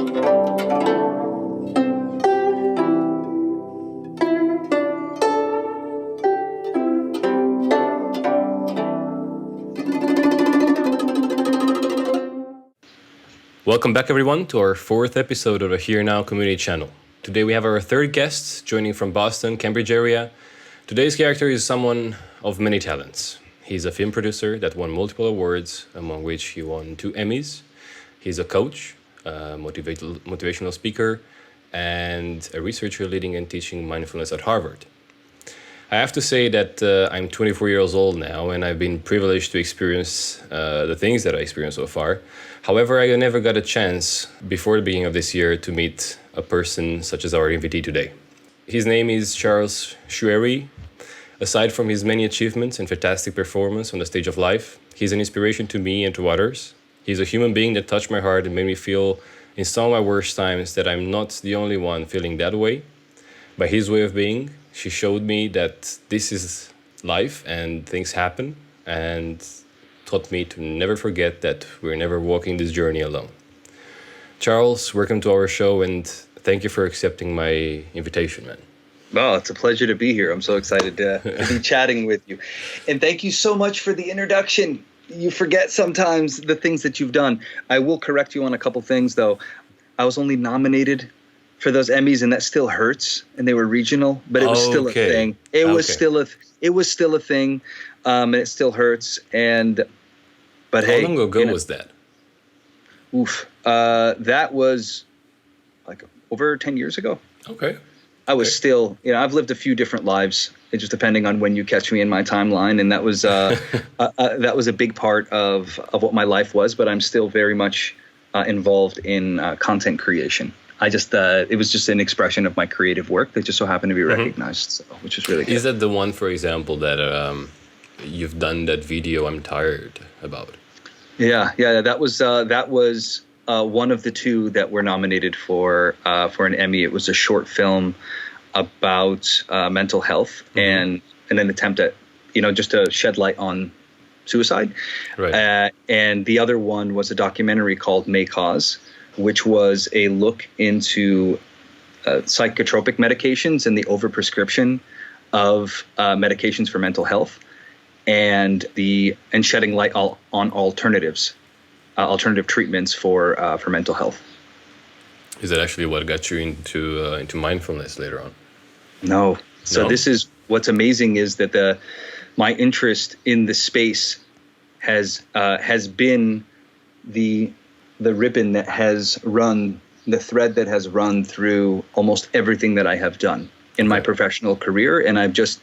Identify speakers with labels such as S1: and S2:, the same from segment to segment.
S1: Welcome back, everyone, to our fourth episode of the Here Now community channel. Today we have our third guest joining from Boston, Cambridge area. Today's character is someone of many talents. He's a film producer that won multiple awards, among which he won 2 Emmys. He's a coach, a motivational speaker, and a researcher leading and teaching mindfulness at Harvard. I have to say that I'm 24 years old now, and I've been privileged to experience the things that I experienced so far. However, I never got a chance before the beginning of this year to meet a person such as our invitee today. His name is Charles Choueiri. Aside from his many achievements and fantastic performance on the stage of life, he's an inspiration to me and to others. He's a human being that touched my heart and made me feel in some of my worst times that I'm not the only one feeling that way. By his way of being, she showed me that this is life and things happen, and taught me to never forget that we're never walking this journey alone. Charles, welcome to our show, and thank you for accepting my invitation, man.
S2: Well, it's a pleasure to be here. I'm so excited to be chatting with you. And thank you so much for the introduction. You forget sometimes the things that you've done. I will correct you on a couple things, though. I was only nominated for those Emmys, and that still hurts. And they were regional, but it was still a thing. It was still a thing, and it still hurts. But
S1: how long ago was that?
S2: That was like over 10 years ago.
S1: Okay.
S2: I was still, I've lived a few different lives, just depending on when you catch me in my timeline. And that was that was a big part of what my life was. But I'm still very much involved in content creation. It was just an expression of my creative work that just so happened to be recognized, which is really good.
S1: Is that the one, for example, that you've done that video I'm tired about?
S2: Yeah, that was one of the 2 that were nominated for an Emmy. It was a short film about mental health and an attempt at, just to shed light on suicide. Right. And the other one was a documentary called May Cause, which was a look into psychotropic medications and the overprescription of medications for mental health, and shedding light on alternatives. Alternative treatments for mental health.
S1: Is that actually what got you into mindfulness later on?
S2: No. So this is what's amazing is that my interest in the space has been the ribbon that has run, the thread that has run through almost everything that I have done in my professional career. And I've just,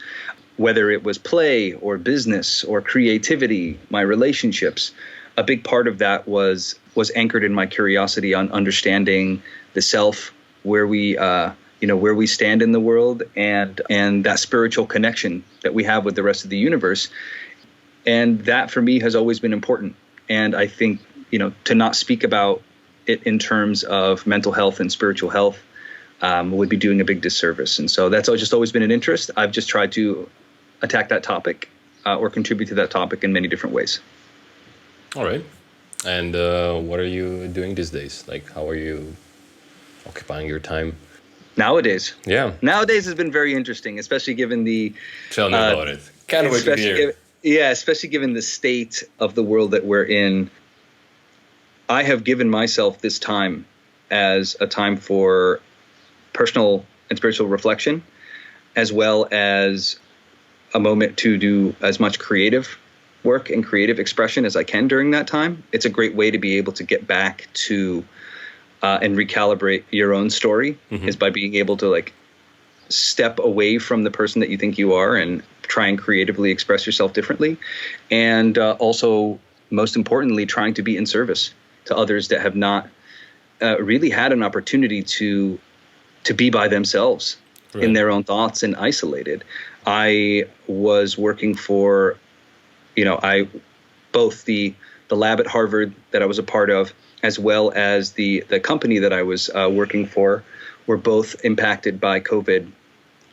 S2: whether it was play or business or creativity, my relationships, a big part of that was anchored in my curiosity on understanding the self, where we stand in the world, and that spiritual connection that we have with the rest of the universe. And that for me has always been important. And I think, to not speak about it in terms of mental health and spiritual health would be doing a big disservice. And so that's just always been an interest. I've just tried to attack that topic or contribute to that topic in many different ways.
S1: All right. And what are you doing these days? Like, how are you occupying your time?
S2: Nowadays?
S1: Yeah.
S2: Nowadays has been very interesting, especially given the...
S1: Tell me about it. Can't wait to hear.
S2: Especially given the state of the world that we're in. I have given myself this time as a time for personal and spiritual reflection, as well as a moment to do as much creative work and creative expression as I can during that time. It's a great way to be able to get back to and recalibrate your own story is by being able to step away from the person that you think you are and try and creatively express yourself differently. And also, most importantly, trying to be in service to others that have not really had an opportunity to be by themselves in their own thoughts and isolated. I was working for both the lab at Harvard that I was a part of, as well as the company that I was working for, were both impacted by COVID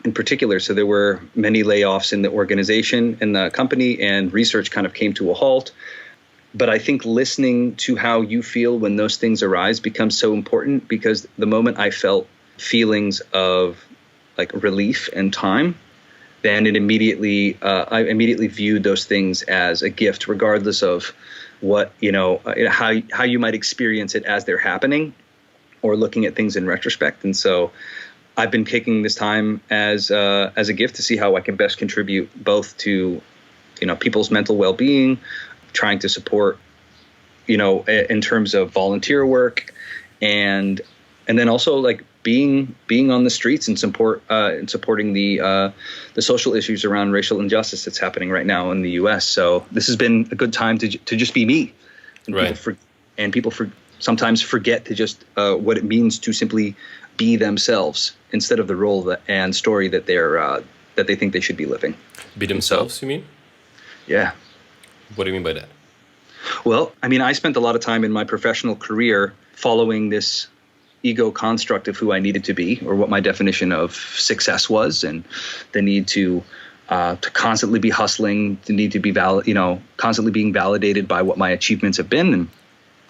S2: in particular. So there were many layoffs in the organization, in the company, and research kind of came to a halt. But I think listening to how you feel when those things arise becomes so important, because the moment I felt feelings of like relief and time, then I immediately viewed those things as a gift, regardless of what, how you might experience it as they're happening, or looking at things in retrospect. And so I've been taking this time as a gift to see how I can best contribute both to, people's mental well-being, trying to support, in terms of volunteer work, and then also like being on the streets and supporting the social issues around racial injustice that's happening right now in the U.S. So this has been a good time to just be me. And
S1: right.
S2: People sometimes forget to just what it means to simply be themselves instead of the role and story that they think they should be living.
S1: Be themselves, you mean?
S2: Yeah.
S1: What do you mean by that?
S2: Well, I mean, I spent a lot of time in my professional career following this ego construct of who I needed to be, or what my definition of success was, and the need to constantly be hustling, the need to be constantly being validated by what my achievements have been,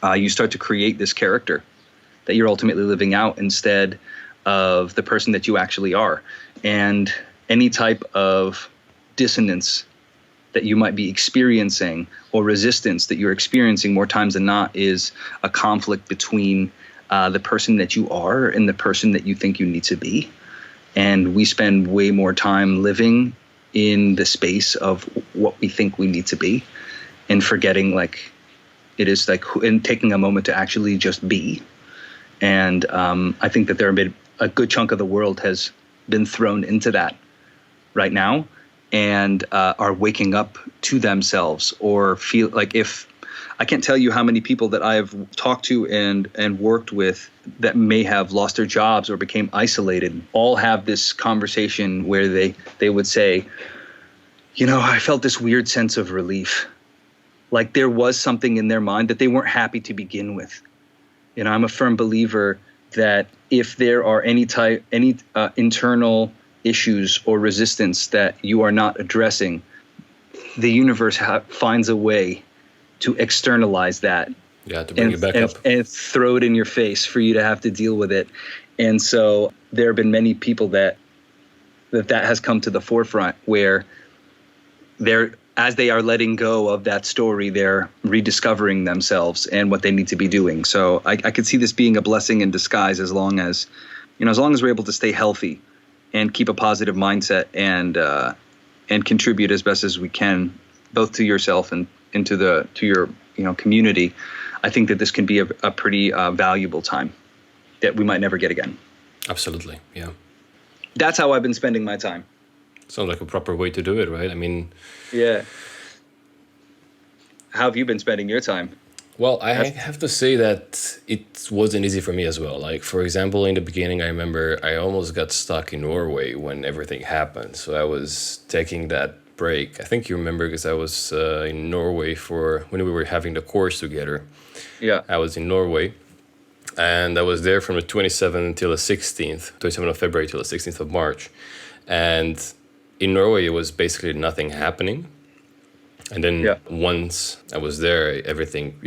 S2: and you start to create this character that you're ultimately living out instead of the person that you actually are. And any type of dissonance that you might be experiencing, or resistance that you're experiencing more times than not, is a conflict between the person that you are and the person that you think you need to be. And we spend way more time living in the space of what we think we need to be, and forgetting and taking a moment to actually just be. And I think that a good chunk of the world has been thrown into that right now, and are waking up to themselves, or feel like, if I can't tell you how many people that I've talked to and worked with that may have lost their jobs or became isolated, all have this conversation where they would say, I felt this weird sense of relief. Like there was something in their mind that they weren't happy to begin with. I'm a firm believer that if there are any internal issues or resistance that you are not addressing, the universe finds a way to externalize that.
S1: Yeah, to bring it back up.
S2: And throw it in your face for you to have to deal with it. And so there have been many people that has come to the forefront, where as they are letting go of that story, they're rediscovering themselves and what they need to be doing. So I could see this being a blessing in disguise, as long as we're able to stay healthy and keep a positive mindset, and contribute as best as we can, both to yourself and to your community. I think that this can be a pretty valuable time that we might never get again.
S1: Absolutely, yeah.
S2: That's how I've been spending my time.
S1: Sounds like a proper way to do it, right? I mean,
S2: yeah. How have you been spending your time?
S1: Well, I have to say that it wasn't easy for me as well. Like, for example, in the beginning, I remember I almost got stuck in Norway when everything happened. So I was taking that break. I think you remember, because I was in Norway when we were having the course together.
S2: Yeah.
S1: I was in Norway, and I was there from the 27th until the 16th, 27th of February till the 16th of March. And in Norway, it was basically nothing happening. And then once I was there, everything,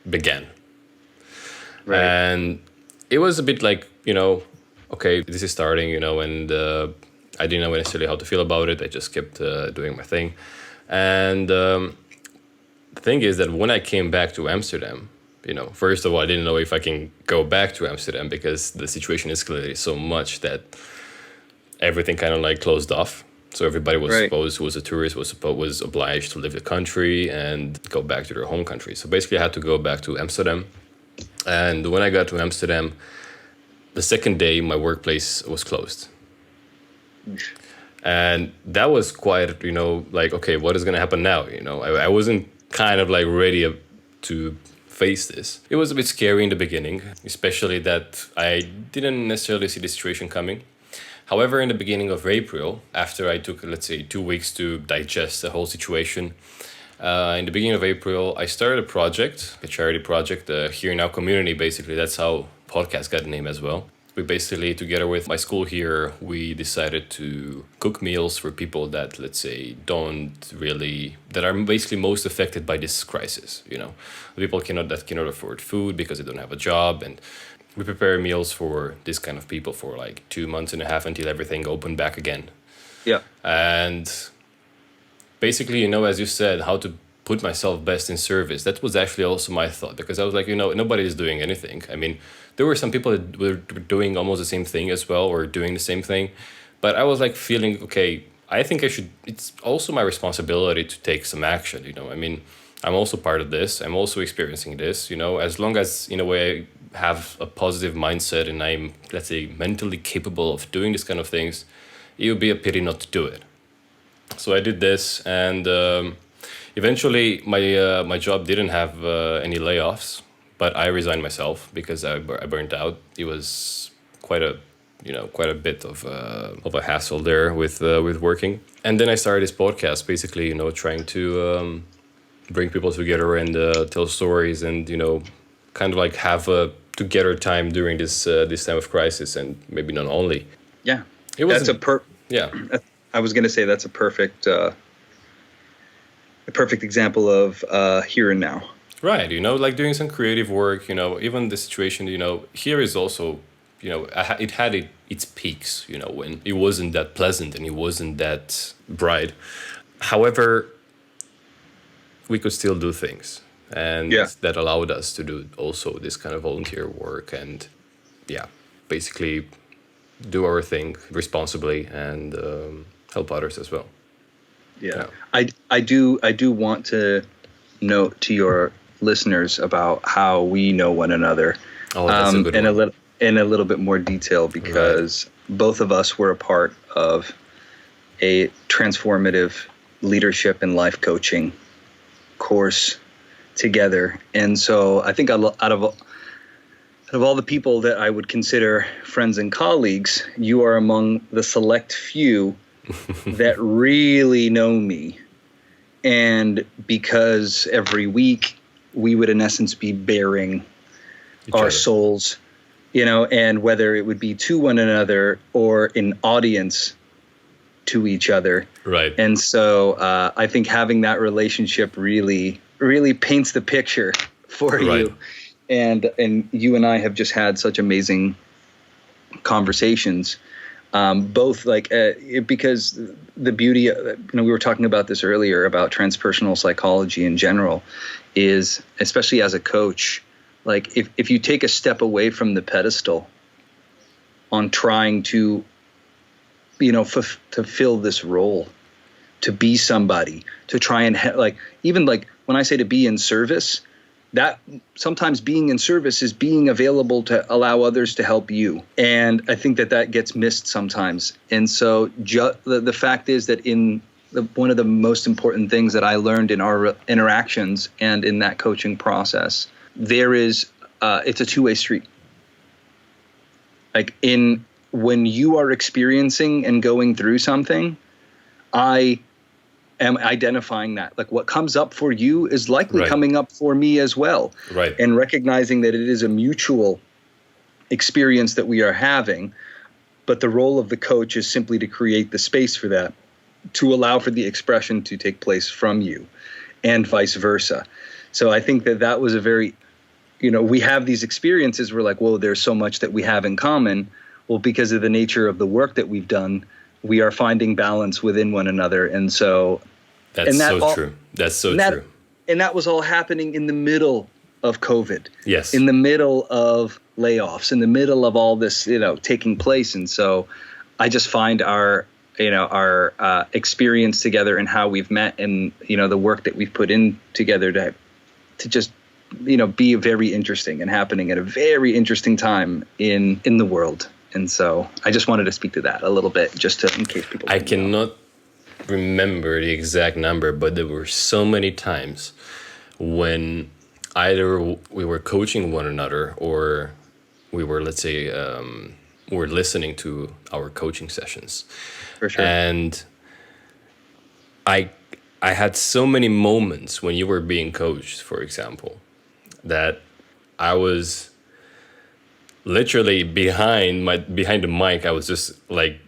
S1: began.
S2: Right.
S1: And it was a bit like, okay, this is starting, and I didn't know necessarily how to feel about it. I just kept doing my thing. And the thing is that when I came back to Amsterdam, first of all, I didn't know if I can go back to Amsterdam, because the situation escalated so much that everything kind of like closed off. So everybody was supposed, who was a tourist, was obliged to leave the country and go back to their home country. So basically I had to go back to Amsterdam. And when I got to Amsterdam, the second day my workplace was closed. And that was quite, like, okay, what is going to happen now? I wasn't kind of like ready to face this. It was a bit scary in the beginning, especially that I didn't necessarily see the situation coming. However, in the beginning of April, after I took, let's say, 2 weeks to digest the whole situation, in the beginning of April, I started a charity project, the Here Now community, basically. That's how podcast got the name as well. we basically, together with my school here, we decided to cook meals for people that, let's say, that are basically most affected by this crisis. People cannot afford food because they don't have a job, and we prepare meals for this kind of people for like 2 months and a half until everything opened back again.
S2: Yeah.
S1: And basically, as you said, how to put myself best in service. That was actually also my thought, because I was like, nobody is doing anything. I mean, there were some people that were doing almost the same thing as well, or doing the same thing. But I was like feeling, okay, I think it's also my responsibility to take some action, I mean, I'm also part of this. I'm also experiencing this, as long as, in a way, I have a positive mindset and I'm, let's say, mentally capable of doing this kind of things, it would be a pity not to do it. So I did this, and eventually my job didn't have any layoffs, but I resigned myself because I burnt out. It was quite a bit of a hassle there with working. And then I started this podcast, basically, trying to bring people together and tell stories, and kind of like have a together time during this time of crisis, and maybe not only.
S2: Yeah,
S1: it was
S2: yeah. I was going to say that's a perfect example of here and now.
S1: Right, like doing some creative work. Even the situation. Here is also, it had its peaks. When it wasn't that pleasant and it wasn't that bright. However, we could still do things, and that allowed us to do also this kind of volunteer work, and basically do our thing responsibly and help others as well.
S2: Yeah. I do want to note to your listeners about how we know one another.
S1: Oh, that's a good one.
S2: In a little bit more detail, because both of us were a part of a transformative leadership and life coaching course together. And so I think out of all the people that I would consider friends and colleagues, you are among the select few that really know me. And because every week we would in essence be bearing our souls, and whether it would be to one another or an audience to each other.
S1: Right.
S2: And so I think having that relationship really, really paints the picture for you. And you and I have just had such amazing conversations, both because the beauty, we were talking about this earlier about transpersonal psychology in general, is especially as a coach, like if you take a step away from the pedestal on trying to, to fill this role, to be somebody, to try and even when I say to be in service, that sometimes being in service is being available to allow others to help you. And I think that gets missed sometimes. And so the fact is that one of the most important things that I learned in our interactions and in that coaching process, it's a two-way street. When you are experiencing and going through something, I am identifying that. Like what comes up for you is likely coming up for me as well.
S1: Right.
S2: And recognizing that it is a mutual experience that we are having, but the role of the coach is simply to create the space for that, to allow for the expression to take place from you, and vice versa. So I think that was a very, we have these experiences, we're like, whoa, there's so much that we have in common. Well, because of the nature of the work that we've done, we are finding balance within one another. And so
S1: That's so true.
S2: And that was all happening in the middle of COVID.
S1: Yes.
S2: In the middle of layoffs, in the middle of all this, taking place. And so I just find our experience together and how we've met, and, the work that we've put in together to just, be very interesting and happening at a very interesting time in the world. And so I just wanted to speak to that a little bit, just in case people
S1: I cannot remember the exact number, but there were so many times when either we were coaching one another or we were, let's say, were listening to our coaching sessions.
S2: For sure.
S1: And I had so many moments when you were being coached, for example, that I was literally behind the mic, I was just like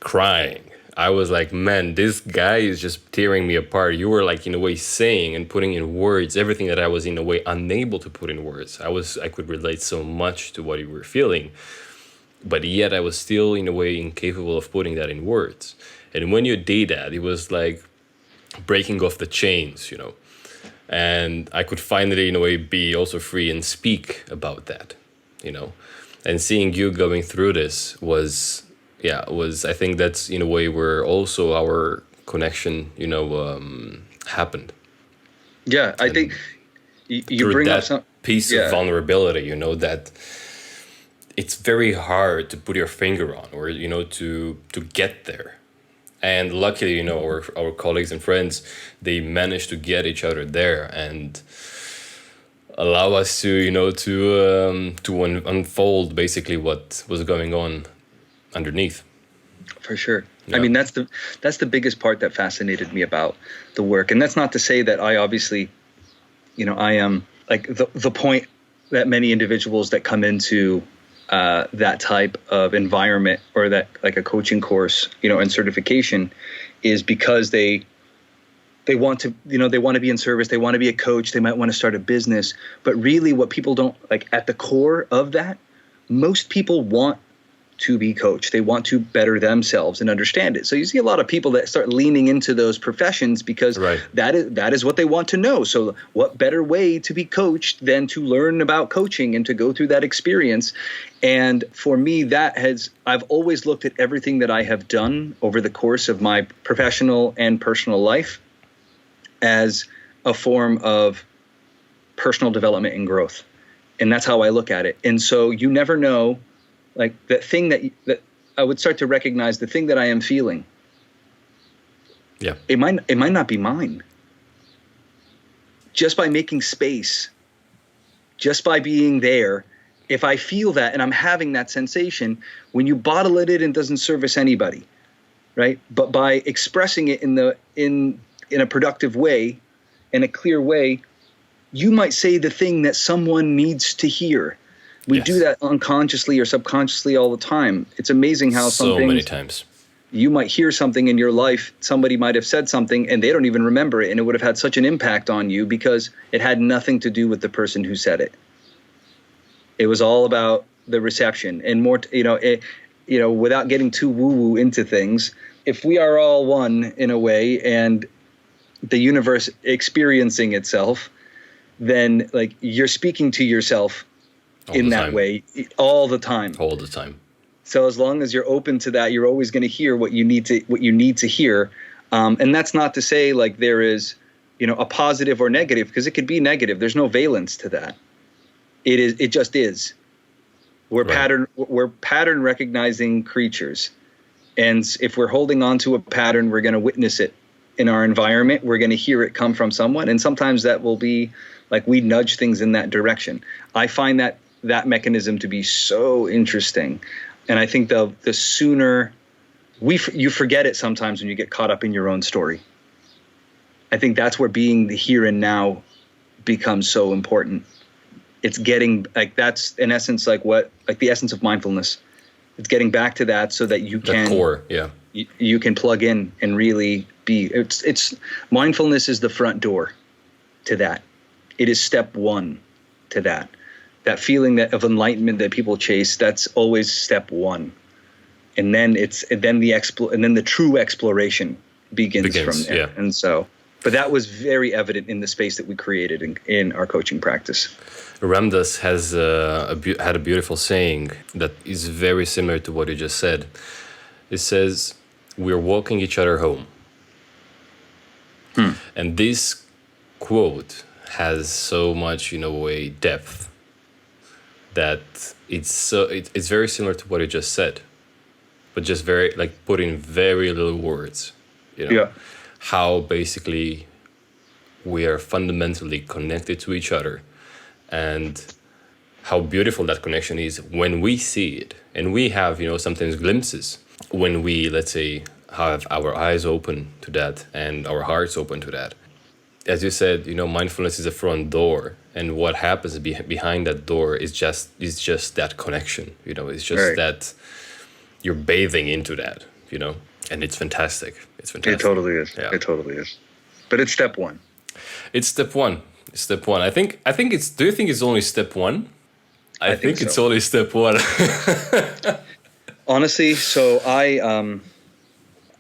S1: crying. I was like, man, this guy is just tearing me apart. You were like in a way saying and putting in words everything that I was in a way unable to put in words. I could relate so much to what you were feeling, but yet I was still in a way incapable of putting that in words. And when you did that, it was like breaking off the chains, and I could finally in a way be also free and speak about that, and seeing you going through this was I think that's in a way where also our connection happened.
S2: I think you bring
S1: that
S2: up some
S1: piece of vulnerability, that it's very hard to put your finger on, or to get there. And luckily, our colleagues and friends, they managed to get each other there and allow us to unfold basically what was going on underneath.
S2: For sure. Yeah. I mean, that's the biggest part that fascinated me about the work. And that's not to say that I obviously, I am like the point that many individuals that come into that type of environment, or that like a coaching course, and certification, is because they want to, they want to be in service. They want to be a coach. They might want to start a business. But really what people don't like at the core of that, most people want to be coached. They want to better themselves and understand it. So you see a lot of people that start leaning into those professions because that is what they want to know. So what better way to be coached than to learn about coaching and to go through that experience? And for me, I've always looked at everything that I have done over the course of my professional and personal life as a form of personal development and growth. And that's how I look at it. And so you never know, like that thing that I would start to recognize, the thing that I am feeling.
S1: Yeah.
S2: It might not be mine. Just by making space, just by being there, if I feel that and I'm having that sensation, when you bottle it in, it doesn't service anybody, right? But by expressing it in a productive way, in a clear way, you might say the thing that someone needs to hear. We do that unconsciously or subconsciously all the time. It's amazing how
S1: so many times
S2: you might hear something in your life. Somebody might have said something and they don't even remember it, and it would have had such an impact on you because it had nothing to do with the person who said it. It was all about the reception and more. Without getting too woo-woo into things, if we are all one in a way, and the universe experiencing itself, then like you're speaking to yourself in that way all the time. So as long as you're open to that, you're always going to hear what you need to hear. And that's not to say like there is, a positive or negative, because it could be negative. There's no valence to that. It just is. We're pattern recognizing creatures. And if we're holding on to a pattern, we're going to witness it in our environment. We're going to hear it come from someone. And sometimes that will be like we nudge things in that direction. I find that mechanism to be so interesting. And I think the sooner you forget it sometimes when you get caught up in your own story. I think that's where being the here and now becomes so important. It's getting like, that's in essence like the essence of mindfulness. It's getting back to that so that you can,
S1: the core,
S2: you can plug in and really be, it's mindfulness is the front door to that. It is step one to that. That feeling of enlightenment that people chase, that's always step one. And then the true exploration begins from there.
S1: Yeah.
S2: And so, but that was very evident in the space that we created in our coaching practice.
S1: Ramdas has had a beautiful saying that is very similar to what you just said. It says, "We're walking each other home." And this quote has so much, depth, that it's very similar to what you just said, but just very like put in very little words. How basically we are fundamentally connected to each other, and how beautiful that connection is when we see it, and we have sometimes glimpses when we, let's say, have our eyes open to that and our hearts open to that. as you said, mindfulness is a front door, and what happens behind that door is just that connection. It's just
S2: Right.
S1: that you're bathing into that. And it's fantastic. It's fantastic.
S2: It totally is.
S1: Yeah.
S2: It totally is. But it's step one.
S1: It's step one. Step one. I think it's. Do you think it's only step one? I think
S2: so.
S1: It's only step one.
S2: Honestly, so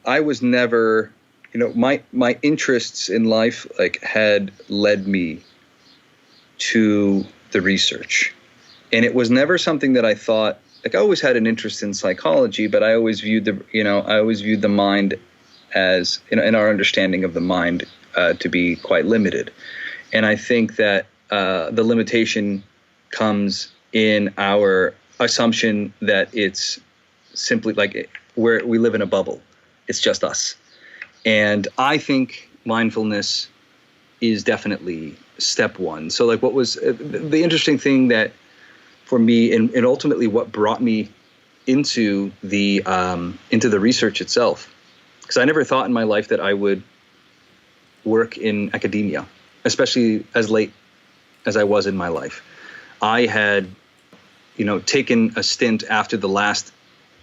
S2: I was never, my interests in life had led me to the research, and it was never something that I thought. I always had an interest in psychology, but I always viewed the mind as, in our understanding of the mind, to be quite limited. And I think that the limitation comes in our assumption that it's simply where we live in a bubble. It's just us. And I think mindfulness is definitely step one. So what was the interesting thing that for me, and ultimately what brought me into the research itself, because I never thought in my life that I would work in academia, especially as late as I was in my life. I had, taken a stint after the last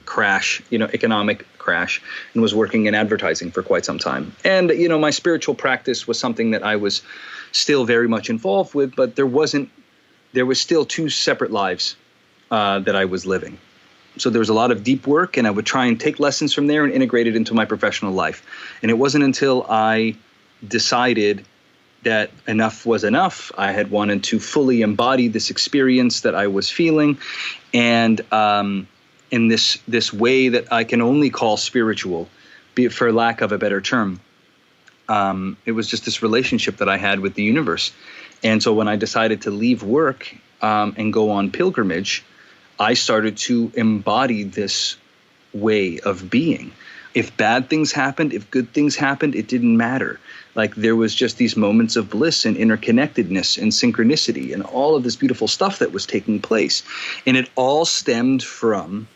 S2: crash, economic crash, and was working in advertising for quite some time. And, my spiritual practice was something that I was still very much involved with, but there was still two separate lives that I was living. So there was a lot of deep work, and I would try and take lessons from there and integrate it into my professional life. And it wasn't until I decided that enough was enough. I had wanted to fully embody this experience that I was feeling, and in this way that I can only call spiritual, for lack of a better term. It was just this relationship that I had with the universe. And so when I decided to leave work and go on pilgrimage, I started to embody this way of being. If bad things happened, if good things happened, it didn't matter. There was just these moments of bliss and interconnectedness and synchronicity and all of this beautiful stuff that was taking place. And it all stemmed from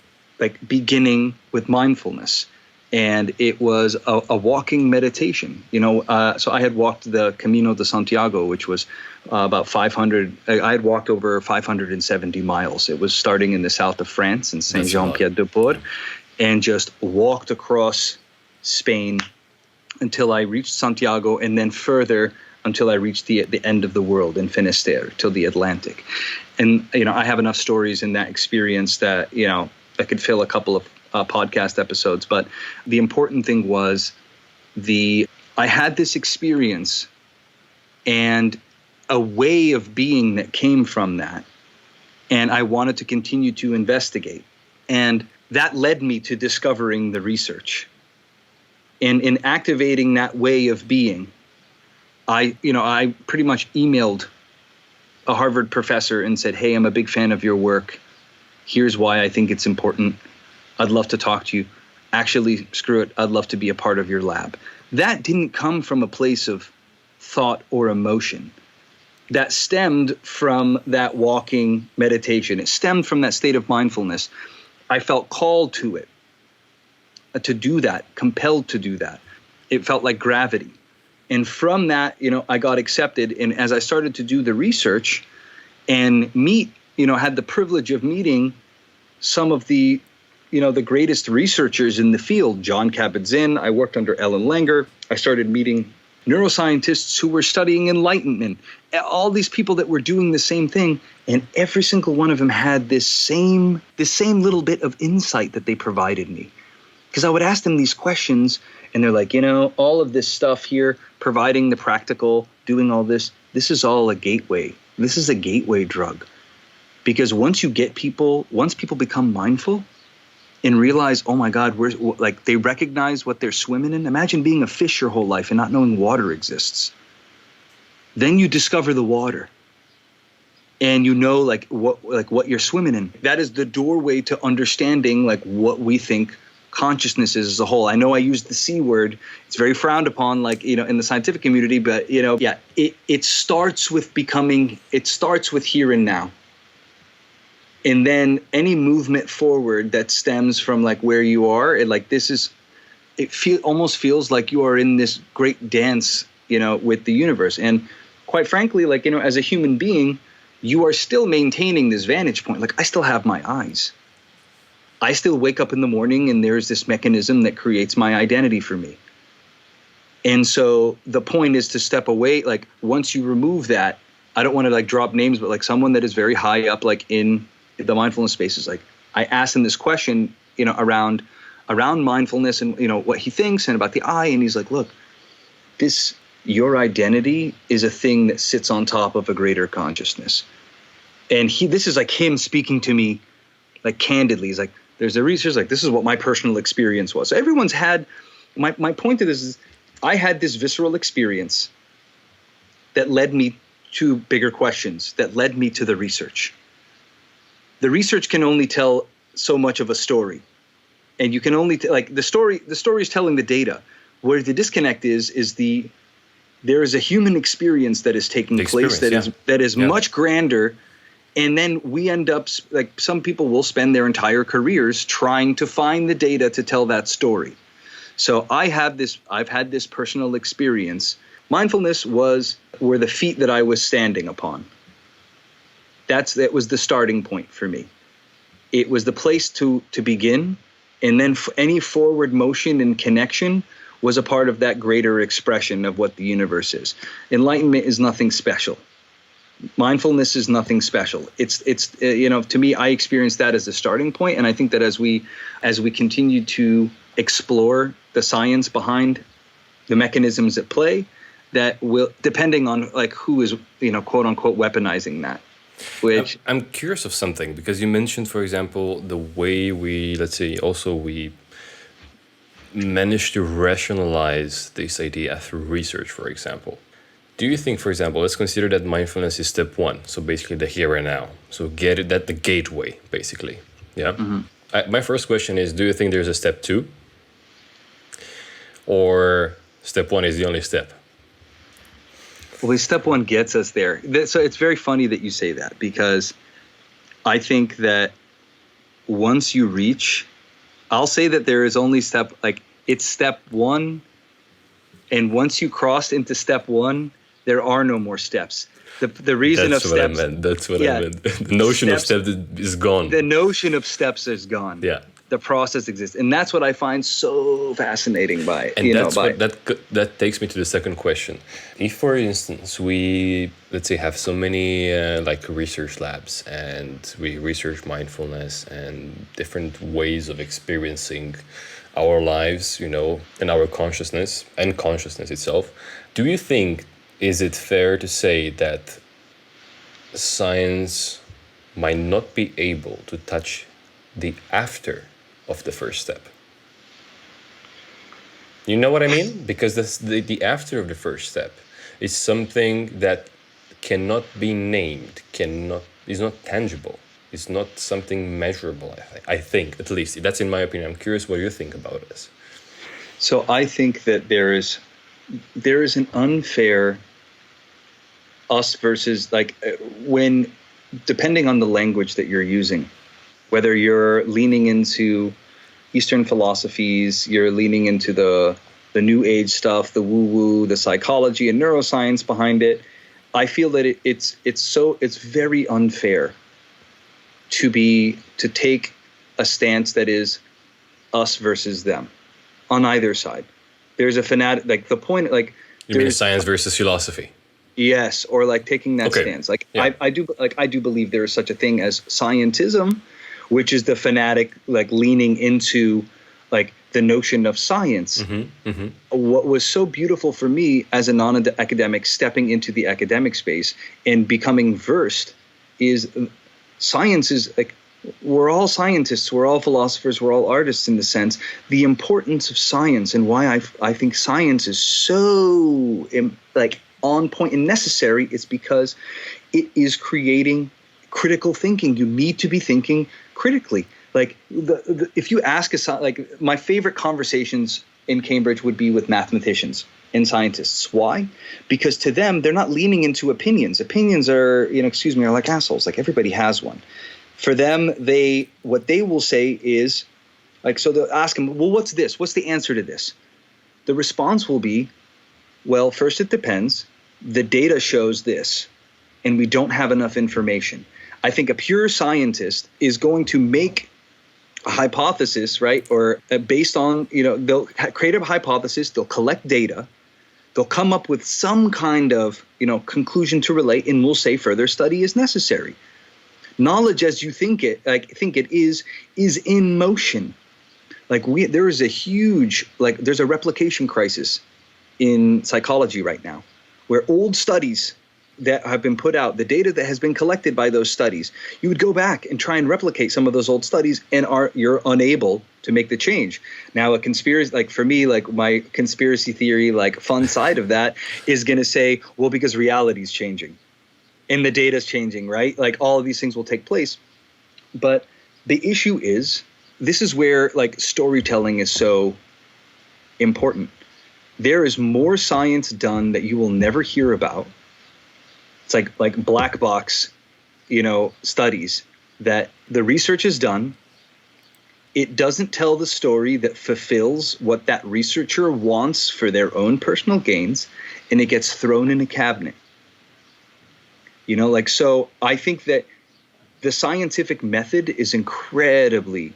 S2: beginning with mindfulness. And it was a walking meditation. So I had walked the Camino de Santiago, which was about 500. I had walked over 570 miles. It was starting in the south of France in Saint-Jean-Pied-de-Port, and just walked across Spain until I reached Santiago, and then further until I reached the end of the world in Finisterre, till the Atlantic. And I have enough stories in that experience that I could fill a couple of podcast episodes. But the important thing was I had this experience and a way of being that came from that. And I wanted to continue to investigate. And that led me to discovering the research. And in activating that way of being, I pretty much emailed a Harvard professor and said, "Hey, I'm a big fan of your work. Here's why I think it's important. I'd love to talk to you. Actually, screw it. I'd love to be a part of your lab." That didn't come from a place of thought or emotion. That stemmed from that walking meditation. It stemmed from that state of mindfulness. I felt called to it, to do that, compelled to do that. It felt like gravity. And from that, I got accepted. And as I started to do the research and had the privilege of meeting some of the greatest researchers in the field, John Kabat-Zinn. I worked under Ellen Langer. I started meeting neuroscientists who were studying enlightenment, all these people that were doing the same thing. And every single one of them had this same little bit of insight that they provided me. Because I would ask them these questions, and they're like, all of this stuff here, providing the practical, doing all this is all a gateway. This is a gateway drug. Because once people become mindful and realize, oh my God, they recognize what they're swimming in. Imagine being a fish your whole life and not knowing water exists. Then you discover the water, and what you're swimming in. That is the doorway to understanding what we think consciousness is as a whole. I know I use the C word. It's very frowned upon, in the scientific community, but it starts with becoming. It starts with here and now. And then any movement forward that stems from where you are, almost feels like you are in this great dance, with the universe. And quite frankly, like, as a human being, you are still maintaining this vantage point. Like, I still have my eyes. I still wake up in the morning and there's this mechanism that creates my identity for me. And so the point is to step away. Like, once you remove that, I don't want to like drop names, but like someone that is very high up, like in the mindfulness spaces, like I asked him this question, around mindfulness and, what he thinks and about the eye. And he's like, look, your identity is a thing that sits on top of a greater consciousness. And this is like him speaking to me like candidly. He's like, there's a research, like, this is what my personal experience was. So everyone's had, my point to this is, I had this visceral experience that led me to bigger questions, that led me to the research. The research can only tell so much of a story. And you can only, the story is telling the data. Where the disconnect is there is a human experience that is taking place that is much grander. And then we end up, like, some people will spend their entire careers trying to find the data to tell that story. So I've had this personal experience. Mindfulness were the feet that I was standing upon. That was the starting point for me. It was the place to begin. And then any forward motion and connection was a part of that greater expression of what the universe is. Enlightenment is nothing special. Mindfulness is nothing special. It's to me, I experience that as a starting point. And I think that as we continue to explore the science behind the mechanisms at play, that will, depending on like who is, quote unquote, weaponizing that. Which
S1: I'm curious of something, because you mentioned, for example, the way we manage to rationalize this idea through research, for example. Do you think, for example, let's consider that mindfulness is step one, so basically the here and now. So the gateway, basically. Yeah. Mm-hmm. My first question is, do you think there's a step two? Or step one is the only step?
S2: Well, step one gets us there. So it's very funny that you say that, because I think that once you reach, I'll say that there is only it's step one. And once you cross into step one, there are no more steps. The reason
S1: That's
S2: of
S1: what
S2: steps.
S1: I meant. That's what I meant. The notion of steps is gone.
S2: The notion of steps is gone.
S1: Yeah.
S2: The process exists, and that's what I find so fascinating by it.
S1: And that takes me to the second question. If, for instance, we, let's say, have so many research labs, and we research mindfulness and different ways of experiencing our lives, and our consciousness and consciousness itself, do you think, is it fair to say that science might not be able to touch the after of the first step? You know what I mean? Because the after of the first step is something that cannot be named, is not tangible. It's not something measurable, I think, at least. That's in my opinion. I'm curious what you think about this.
S2: So I think that there is an unfair us versus, when, depending on the language that you're using, whether you're leaning into Eastern philosophies, you're leaning into the New Age stuff, the woo-woo, the psychology and neuroscience behind it, I feel that it's very unfair to take a stance that is us versus them on either side. There's a fanatic, the point,
S1: you mean science versus philosophy?
S2: Yes, or taking that stance. I do believe there is such a thing as scientism, which is the fanatic leaning into the notion of science. Mm-hmm, mm-hmm. What was so beautiful for me as a non-academic stepping into the academic space and becoming versed is science is we're all scientists, we're all philosophers, we're all artists in the sense. The importance of science and why I think science is so on point and necessary is because it is creating critical thinking. You need to be thinking critically. If you ask my favorite conversations in Cambridge would be with mathematicians and scientists. Why? Because to them, they're not leaning into opinions. Opinions are, are like assholes. Everybody has one. For them, what they will say is so they'll ask them, well, what's this? What's the answer to this? The response will be, Well, first it depends. The data shows this, and we don't have enough information. I think a pure scientist is going to make a hypothesis, right? Or based on, they'll create a hypothesis, they'll collect data, they'll come up with some kind of, conclusion to relate, and we'll say further study is necessary. Knowledge as you think it is in motion. There is a huge, there's a replication crisis in psychology right now, where old studies that have been put out, the data that has been collected by those studies, you would go back and try and replicate some of those old studies, and you're unable to make the change. Now, a conspiracy, for me, my conspiracy theory, fun side of that is going to say, well, because reality is changing and the data is changing, right? All of these things will take place. But the issue is, this is where storytelling is so important. There is more science done that you will never hear about. It's like black box, studies that the research is done. It doesn't tell the story that fulfills what that researcher wants for their own personal gains, and it gets thrown in a cabinet. So I think that the scientific method is incredibly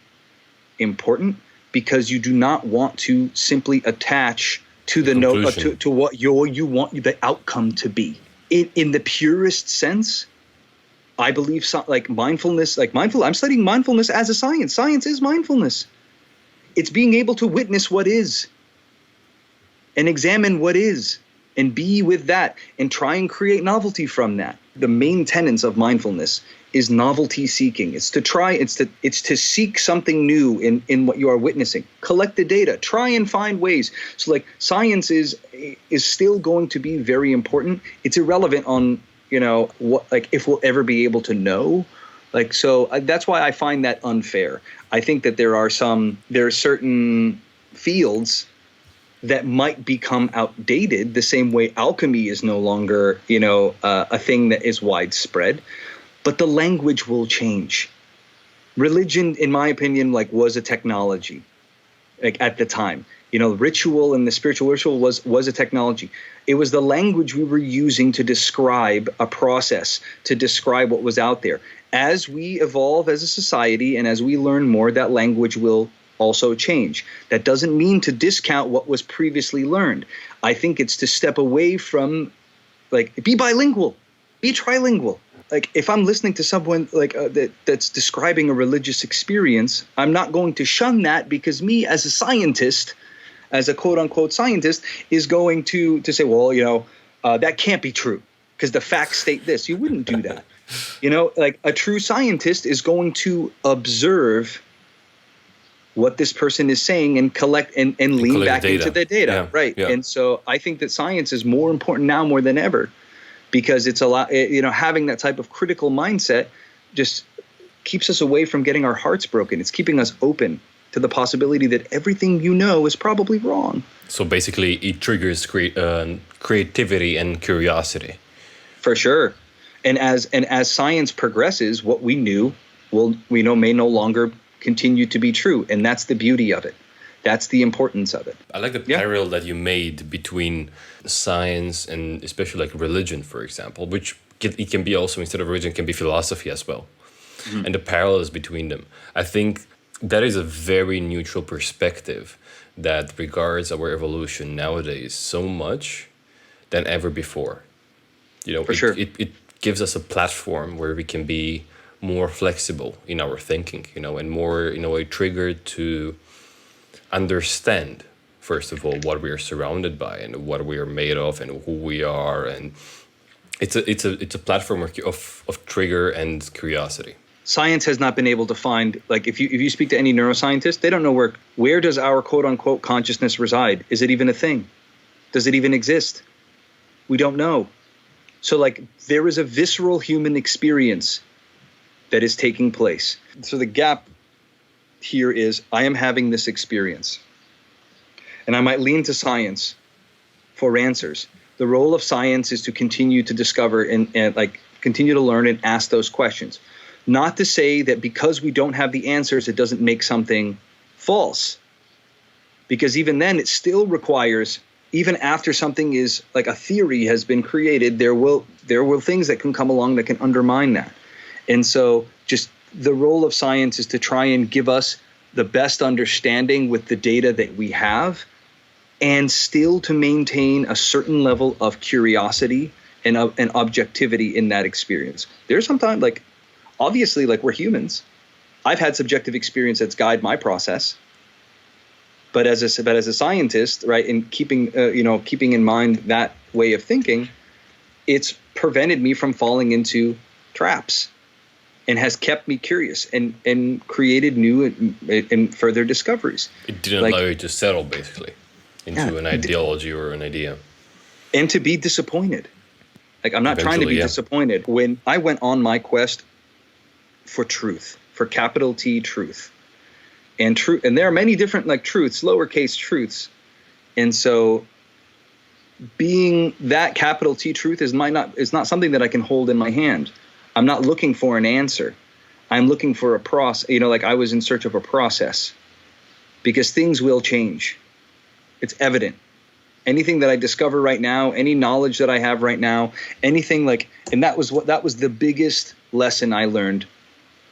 S2: important, because you do not want to simply attach to the note to what you want the outcome to be. In the purest sense, I believe mindfulness, I'm studying mindfulness as a science. Science is mindfulness. It's being able to witness what is and examine what is and be with that and try and create novelty from that. The main tenets of mindfulness is novelty seeking. It's to seek something new in what you are witnessing. Collect the data, try and find ways. So science is still going to be very important. It's irrelevant on, what, if we'll ever be able to know. That's why I find that unfair. I think that there are certain fields that might become outdated, the same way alchemy is no longer, a thing that is widespread. But the language will change. Religion, in my opinion, was a technology, at the time. Ritual and the spiritual ritual was a technology. It was the language we were using to describe a process, to describe what was out there. As we evolve as a society and as we learn more, that language will also change. That doesn't mean to discount what was previously learned. I think it's to step away from, be bilingual, be trilingual. If I'm listening to someone that's describing a religious experience, I'm not going to shun that, because me as a scientist, as a quote unquote scientist, is going to say, well, that can't be true because the facts state this. You wouldn't do that. A true scientist is going to observe what this person is saying and collect and lean back into the data. Yeah, right. Yeah. And so I think that science is more important now more than ever, because it's a lot, having that type of critical mindset just keeps us away from getting our hearts broken. It's keeping us open to the possibility that everything is probably wrong. So basically it triggers creativity and curiosity. For sure. And as science progresses, what we knew may no longer continue to be true. And that's the beauty of it. That's the importance of it. I like the parallel that you made between science and especially religion, for example, which it can be also, instead of religion, can be philosophy as well. Mm-hmm. And the parallels between them. I think that is a very neutral perspective that regards our evolution nowadays so much than ever before. For sure. It gives us a platform where we can be more flexible in our thinking, and more, triggered to understand, first of all, what we are surrounded by and what we are made of and who we are. And it's a platform of trigger and curiosity. Science has not been able to find, if you speak to any neuroscientist, they don't know where does our quote unquote consciousness reside? Is it even a thing? Does it even exist? We don't know. So there is a visceral human experience that is taking place. So the gap here is, I am having this experience, and I might lean to science for answers. The role of science is to continue to discover and continue to learn and ask those questions. Not to say that because we don't have the answers, it doesn't make something false. Because even then, it still requires even after something is like a theory has been created, there will things that can come along that can undermine that. And so just the role of science is to try and give us the best understanding with the data that we have, and still to maintain a certain level of curiosity and objectivity in that experience. There's sometimes, like, obviously, like, we're humans. I've had subjective experience that's guided my process. But as a scientist, right, and keeping in mind that way of thinking, it's prevented me from falling into traps, and has kept me curious and created new and further discoveries.
S1: It didn't allow you to settle, basically, into an ideology or an idea.
S2: And to be disappointed. Like, I'm not trying to be disappointed. When I went on my quest for truth, for capital T truth, and there are many different, like, truths, lowercase truths. And so being that capital T truth is not something that I can hold in my hand. I'm not looking for an answer. I'm looking for a process. Like, I was in search of a process, because things will change. It's evident. Anything that I discover right now, any knowledge that I have right now, anything like, and that was the biggest lesson I learned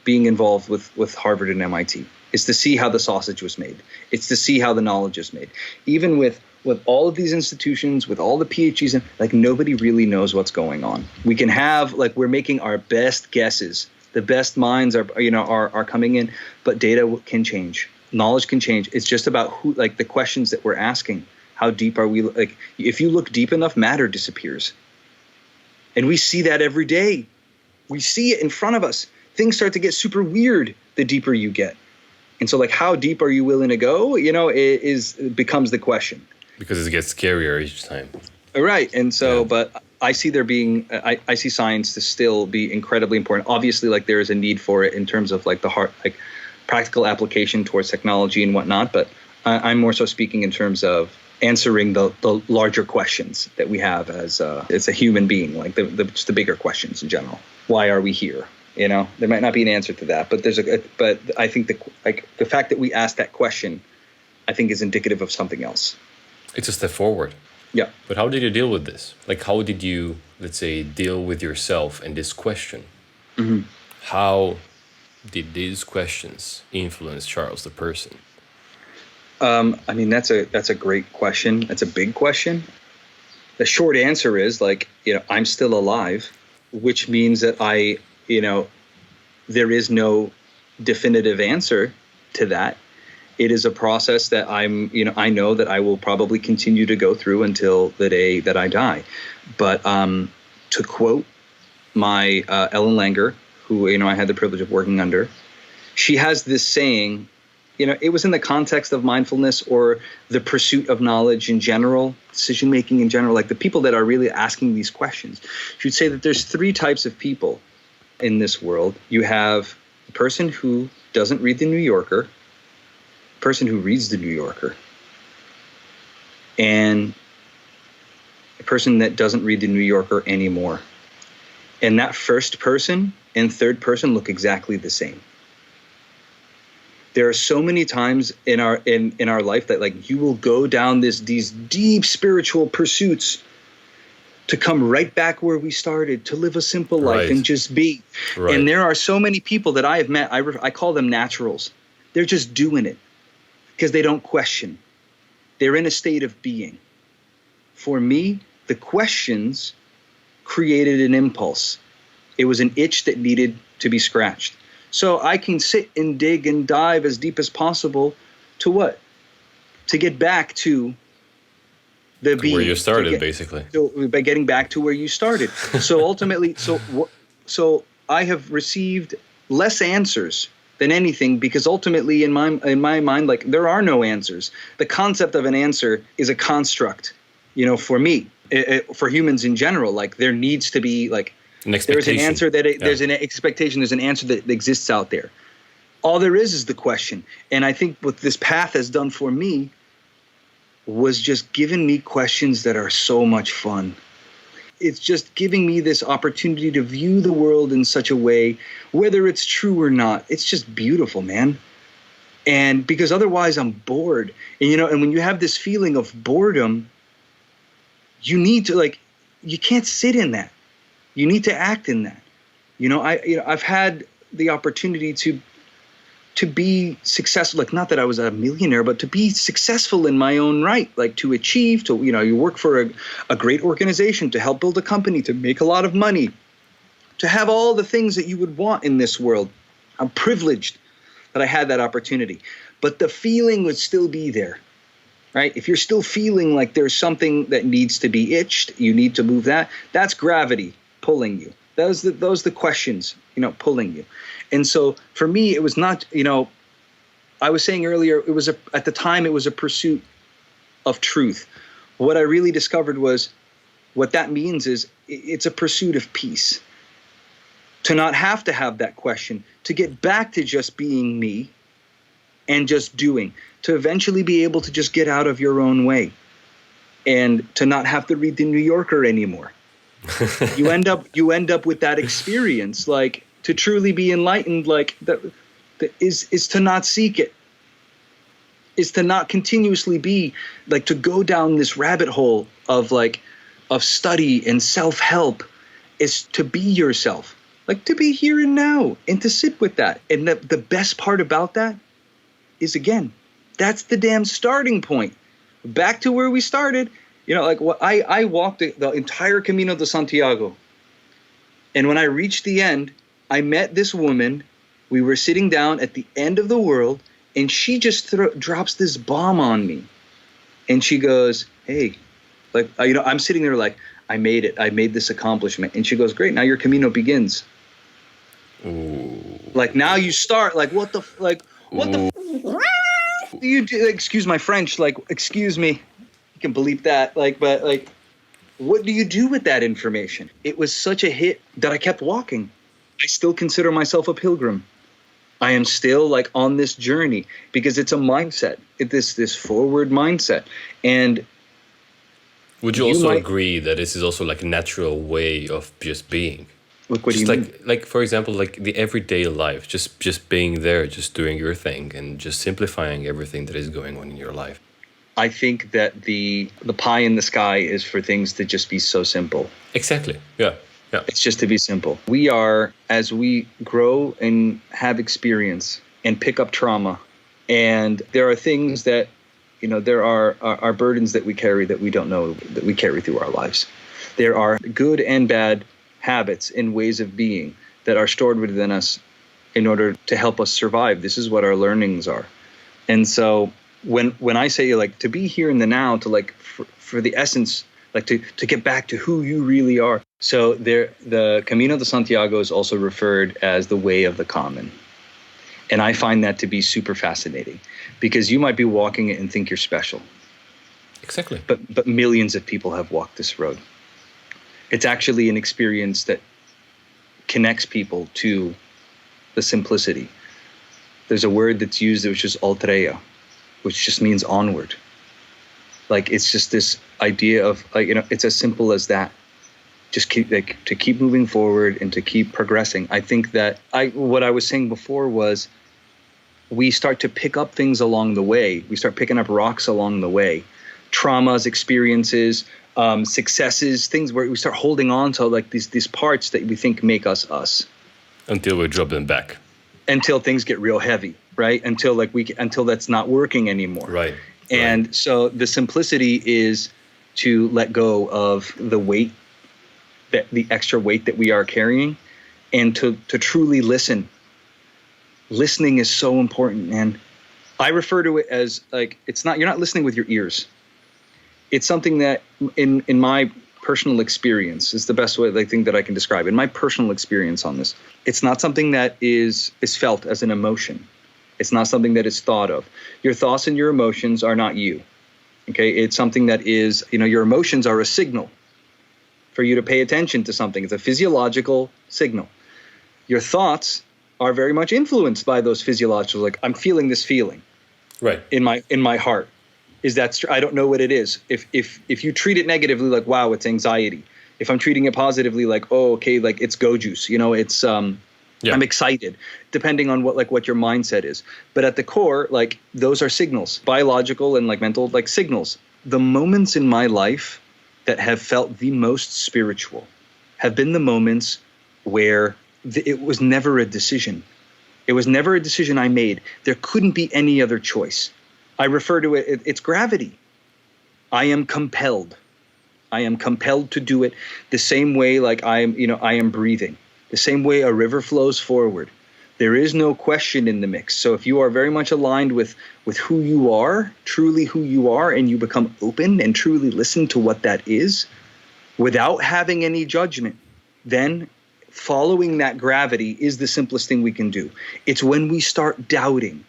S2: being involved with Harvard and MIT, is to see how the sausage was made. It's to see how the knowledge is made. Even with all of these institutions, with all the PhDs, and like, nobody really knows what's going on. We can have, like, we're making our best guesses. The best minds are coming in, but data can change. Knowledge can change. It's just about the questions that we're asking. How deep are we? Like, if you look deep enough, matter disappears. And we see that every day. We see it in front of us. Things start to get super weird the deeper you get. And so, like, how deep are you willing to go? It becomes the question.
S1: Because it gets scarier each time.
S2: Right. And so, but I see I see science to still be incredibly important. Obviously, like, there is a need for it in terms of, like, the hard, like, practical application towards technology and whatnot. But I'm more so speaking in terms of answering the larger questions that we have as a human being, like just the bigger questions in general. Why are we here? There might not be an answer to that, but but I think the fact that we ask that question, I think, is indicative of something else.
S1: It's a step forward.
S2: Yeah.
S1: But how did you deal with this? Like, how did you, let's say, deal with yourself and this question?
S2: Mm-hmm.
S1: How did these questions influence Charles, the person?
S2: I mean, that's a great question. That's a big question. The short answer is, like, I'm still alive, which means that there is no definitive answer to that. It is a process that I know that I will probably continue to go through until the day that I die. But to quote my Ellen Langer, who I had the privilege of working under, she has this saying. It was in the context of mindfulness or the pursuit of knowledge in general, decision making in general, like the people that are really asking these questions. She would say that there's 3 types of people in this world. You have a person who doesn't read the New Yorker, a person who reads the New Yorker, and a person that doesn't read the New Yorker anymore. And that first person and third person look exactly the same. There are so many times in our life that, like, you will go down these deep spiritual pursuits to come right back where we started, to live a simple life and just be. Right. And there are so many people that I have met. I call them naturals. They're just doing it because they don't question. They're in a state of being. For me, the questions created an impulse. It was an itch that needed to be scratched. So I can sit and dig and dive as deep as possible to what? To get back to the being.
S1: Where you started, basically.
S2: So by getting back to where you started. So ultimately, so I have received less answers than anything, because ultimately in my mind, like, there are no answers. The concept of an answer is a construct, for me, for humans in general. Like, there needs to be, like, there's an answer there's an expectation, there's an answer that exists out there. All there is the question. And I think what this path has done for me was just giving me questions that are so much fun. It's just giving me this opportunity to view the world in such a way, whether it's true or not. It's just beautiful, man. And because otherwise I'm bored. And and when you have this feeling of boredom, you need to, like, you can't sit in that. You need to act in that. I've had the opportunity to be successful, like, not that I was a millionaire, but to be successful in my own right, like to achieve, you work for a great organization, to help build a company, to make a lot of money, to have all the things that you would want in this world. I'm privileged that I had that opportunity, but the feeling would still be there, right? If you're still feeling like there's something that needs to be itched, you need to move that, that's gravity pulling you. Those the questions, pulling you. And so for me, it was not, I was saying earlier, at the time, it was a pursuit of truth. What I really discovered was what that means is it's a pursuit of peace. To not have to have that question, to get back to just being me and just doing, to eventually be able to just get out of your own way and to not have to read the New Yorker anymore. You end up with that experience, like, to truly be enlightened, like, that is to not seek it, is to not continuously be, like, to go down this rabbit hole of study and self-help, is to be yourself, like, to be here and now and to sit with that. And the best part about that is, again, that's the damn starting point. Back to where we started. I walked the entire Camino de Santiago. And when I reached the end, I met this woman. We were sitting down at the end of the world, and she just drops this bomb on me. And she goes, hey, like, I'm sitting there like, I made it. I made this accomplishment. And she goes, great, now your Camino begins.
S1: Ooh.
S2: Like, now you start. Like, what the do you do? Excuse my French. Like, excuse me. You can bleep that. Like, but like, what do you do with that information? It was such a hit that I kept walking. I still consider myself a pilgrim. I am still, like, on this journey because it's a mindset. This forward mindset. And
S1: would you also agree that this is also like a natural way of just being?
S2: Look, what do you mean?
S1: Like, for example, like the everyday life, just being there, just doing your thing, and just simplifying everything that is going on in your life.
S2: I think that the pie in the sky is for things to just be so simple.
S1: Exactly. Yeah.
S2: It's just to be simple. We are, as we grow and have experience and pick up trauma, and there are things that, there are burdens that we carry that we don't know that we carry through our lives. There are good and bad habits and ways of being that are stored within us in order to help us survive. This is what our learnings are. And so when I say, like, to be here in the now, to, like, for the essence, like, to get back to who you really are. So the Camino de Santiago is also referred as the way of the common. And I find that to be super fascinating because you might be walking it and think you're special.
S1: Exactly.
S2: But millions of people have walked this road. It's actually an experience that connects people to the simplicity. There's a word that's used which is altrea, which just means onward. Like, it's just this idea of, like, it's as simple as that. Just to keep moving forward and to keep progressing. I think that what I was saying before was we start to pick up things along the way. We start picking up rocks along the way. Traumas, experiences, successes, things where we start holding on to, like, these parts that we think make us us.
S1: Until we drop them back.
S2: Until things get real heavy, right? Until that's not working anymore.
S1: Right.
S2: And so the simplicity is to let go of the weight, the extra weight that we are carrying, and to truly listen. Listening is so important, and I refer to it as, like, you're not listening with your ears. It's something that in my personal experience is the best way, I think, that I can describe. In my personal experience on this, it's not something that is felt as an emotion. It's not something that is thought of. Your thoughts and your emotions are not you. Okay, it's something that is, your emotions are a signal for you to pay attention to something. It's a physiological signal. Your thoughts are very much influenced by those physiological, like, I'm feeling this feeling,
S1: right,
S2: in my heart. Is that I don't know what it is. If you treat it negatively, like, wow, it's anxiety. If I'm treating it positively, like, oh, okay, like, it's go juice. It's I'm excited, depending on what your mindset is. But at the core, like, those are signals, biological and, like, mental, like, signals. The moments in my life that have felt the most spiritual have been the moments where it was never a decision. It was never a decision I made. There couldn't be any other choice. I refer to it, it's gravity. I am compelled. I am compelled to do it the same way like I am breathing. The same way a river flows forward. There is no question in the mix. So if you are very much aligned with who you are, truly who you are, and you become open and truly listen to what that is without having any judgment, then following that gravity is the simplest thing we can do. It's when we start doubting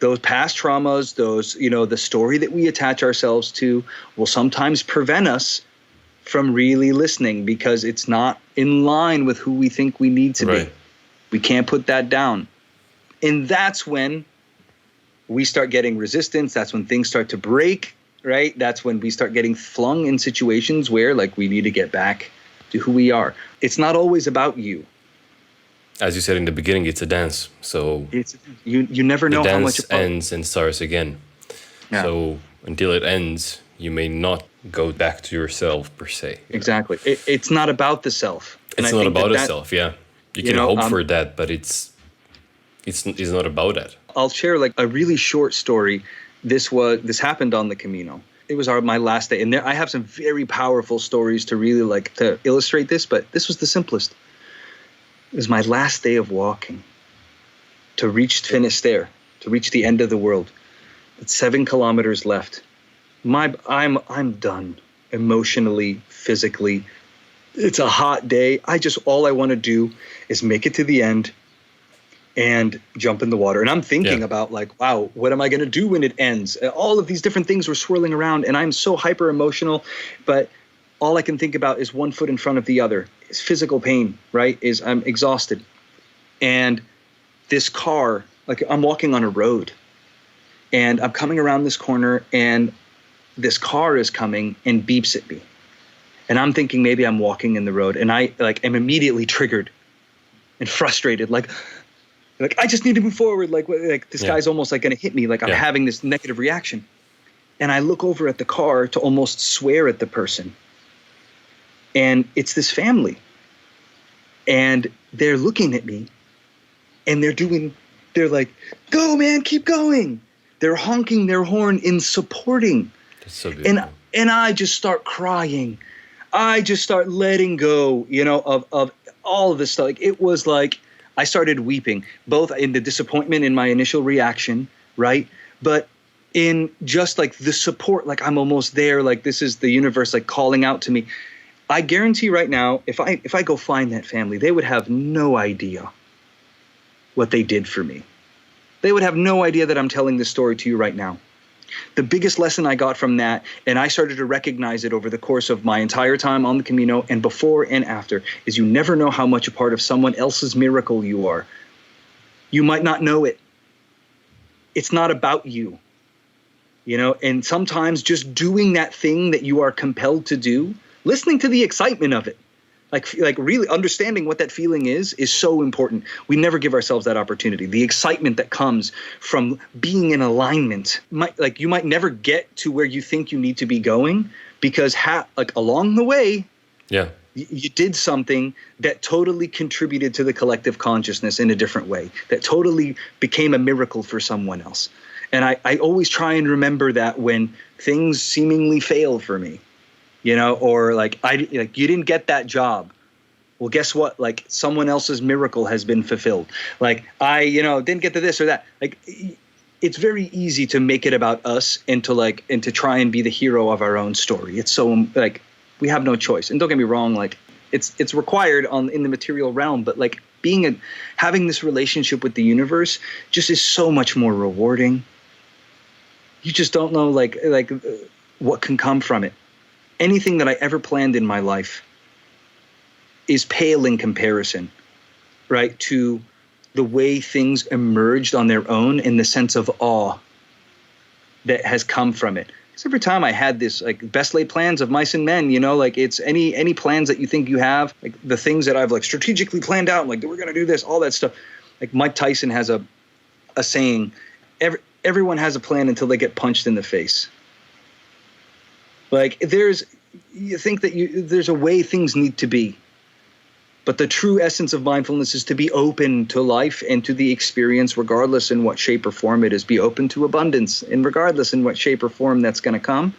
S2: those past traumas, the story that we attach ourselves to will sometimes prevent us from really listening because it's not in line with who we think we need to be. We can't put that down. And that's when we start getting resistance. That's when things start to break, right? That's when we start getting flung in situations where like we need to get back to who we are. It's not always about you.
S1: As you said in the beginning, it's a dance. So
S2: you never know how much
S1: the dance ends and starts again. Yeah. So until it ends, you may not go back to yourself per se.
S2: Exactly. It's not about the self.
S1: It's not about the self. Yeah. You can hope for that, but it's not about that.
S2: I'll share like a really short story. This happened on the Camino. It was my last day, and I have some very powerful stories to really like to illustrate this, but this was the simplest. It was my last day of walking to finish there, to reach the end of the world. It's 7 kilometers left. I'm done emotionally, physically. It's a hot day. All I want to do is make it to the end and jump in the water. And I'm thinking about like, wow, what am I going to do when it ends? All of these different things were swirling around and I'm so hyper emotional, but all I can think about is one foot in front of the other. It's physical pain, right? I'm exhausted. And this car, like I'm walking on a road and I'm coming around this corner and this car is coming and beeps at me. And I'm thinking maybe I'm walking in the road and I like am immediately triggered and frustrated. Like I just need to move forward. Like this guy's almost like going to hit me. Like I'm having this negative reaction. And I look over at the car to almost swear at the person. And it's this family. And they're looking at me and they're like, go man, keep going. They're honking their horn in supporting.
S1: That's so beautiful.
S2: And I just start crying. I just start letting go, of all of this stuff. Like it was like I started weeping, both in the disappointment in my initial reaction, right? But in just like the support, like I'm almost there, like this is the universe like calling out to me. I guarantee right now, if I go find that family, they would have no idea what they did for me. They would have no idea that I'm telling this story to you right now. The biggest lesson I got from that, and I started to recognize it over the course of my entire time on the Camino and before and after, is you never know how much a part of someone else's miracle you are. You might not know it. It's not about you. And sometimes just doing that thing that you are compelled to do, listening to the excitement of it, like really understanding what that feeling is so important. We never give ourselves that opportunity. The excitement that comes from being in alignment, you might never get to where you think you need to be going because along the way, you did something that totally contributed to the collective consciousness in a different way, that totally became a miracle for someone else. And I always try and remember that when things seemingly fail for me. Or you didn't get that job. Well, guess what? Like someone else's miracle has been fulfilled. Like I didn't get to this or that. Like it's very easy to make it about us and to try and be the hero of our own story. It's so like we have no choice. And don't get me wrong, like it's required in the material realm, but like having this relationship with the universe just is so much more rewarding. You just don't know like what can come from it. Anything that I ever planned in my life is pale in comparison, right, to the way things emerged on their own in the sense of awe that has come from it. Because every time I had this like best laid plans of mice and men, like it's any plans that you think you have, like the things that I've like strategically planned out, like we're going to do this, all that stuff. Like Mike Tyson has a saying, everyone has a plan until they get punched in the face. Like you think that there's a way things need to be. But the true essence of mindfulness is to be open to life and to the experience, regardless in what shape or form it is. Be open to abundance, and regardless in what shape or form that's going to come.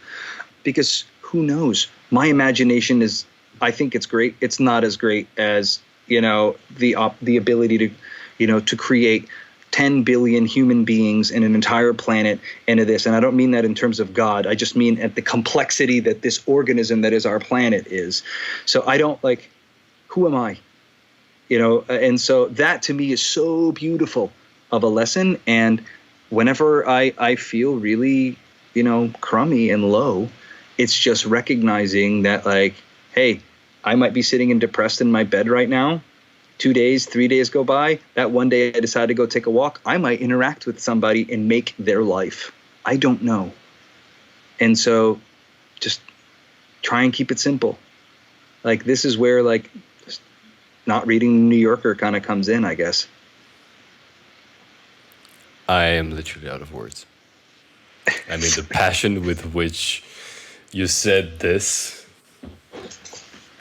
S2: Because who knows? My imagination is, I think it's great. It's not as great as, the ability to, to create 10 billion human beings in an entire planet into this. And I don't mean that in terms of God. I just mean at the complexity that this organism that is our planet is. So I don't who am I? And so that to me is so beautiful of a lesson. And whenever I feel really, crummy and low, it's just recognizing that hey, I might be sitting and depressed in my bed right now. 2 days, 3 days go by. That one day I decide to go take a walk. I might interact with somebody and make their life. I don't know. And so just try and keep it simple. This is where not reading the New Yorker kind of comes in, I guess.
S1: I am literally out of words. I mean, the passion with which you said this,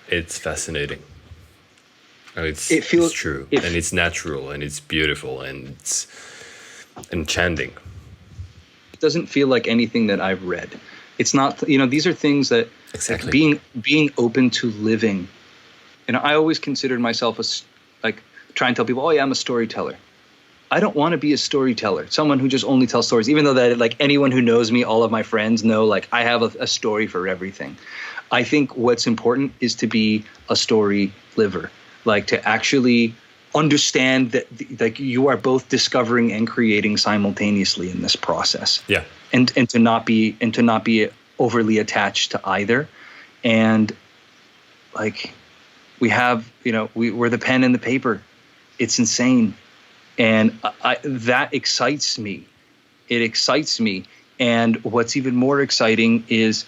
S1: it's fascinating. It's true, and it's natural, and it's beautiful, and it's enchanting.
S2: It doesn't feel like anything that I've read. It's not, these are things that
S1: exactly
S2: being open to living. I always considered myself try and tell people, oh yeah, I'm a storyteller. I don't want to be a storyteller, someone who just only tells stories, even though that anyone who knows me, all of my friends know, I have a story for everything. I think what's important is to be a story liver, to actually understand that you are both discovering and creating simultaneously in this process.
S1: Yeah.
S2: And to not be overly attached to either. And we have, we're the pen and the paper. It's insane. And that excites me. It excites me. And what's even more exciting is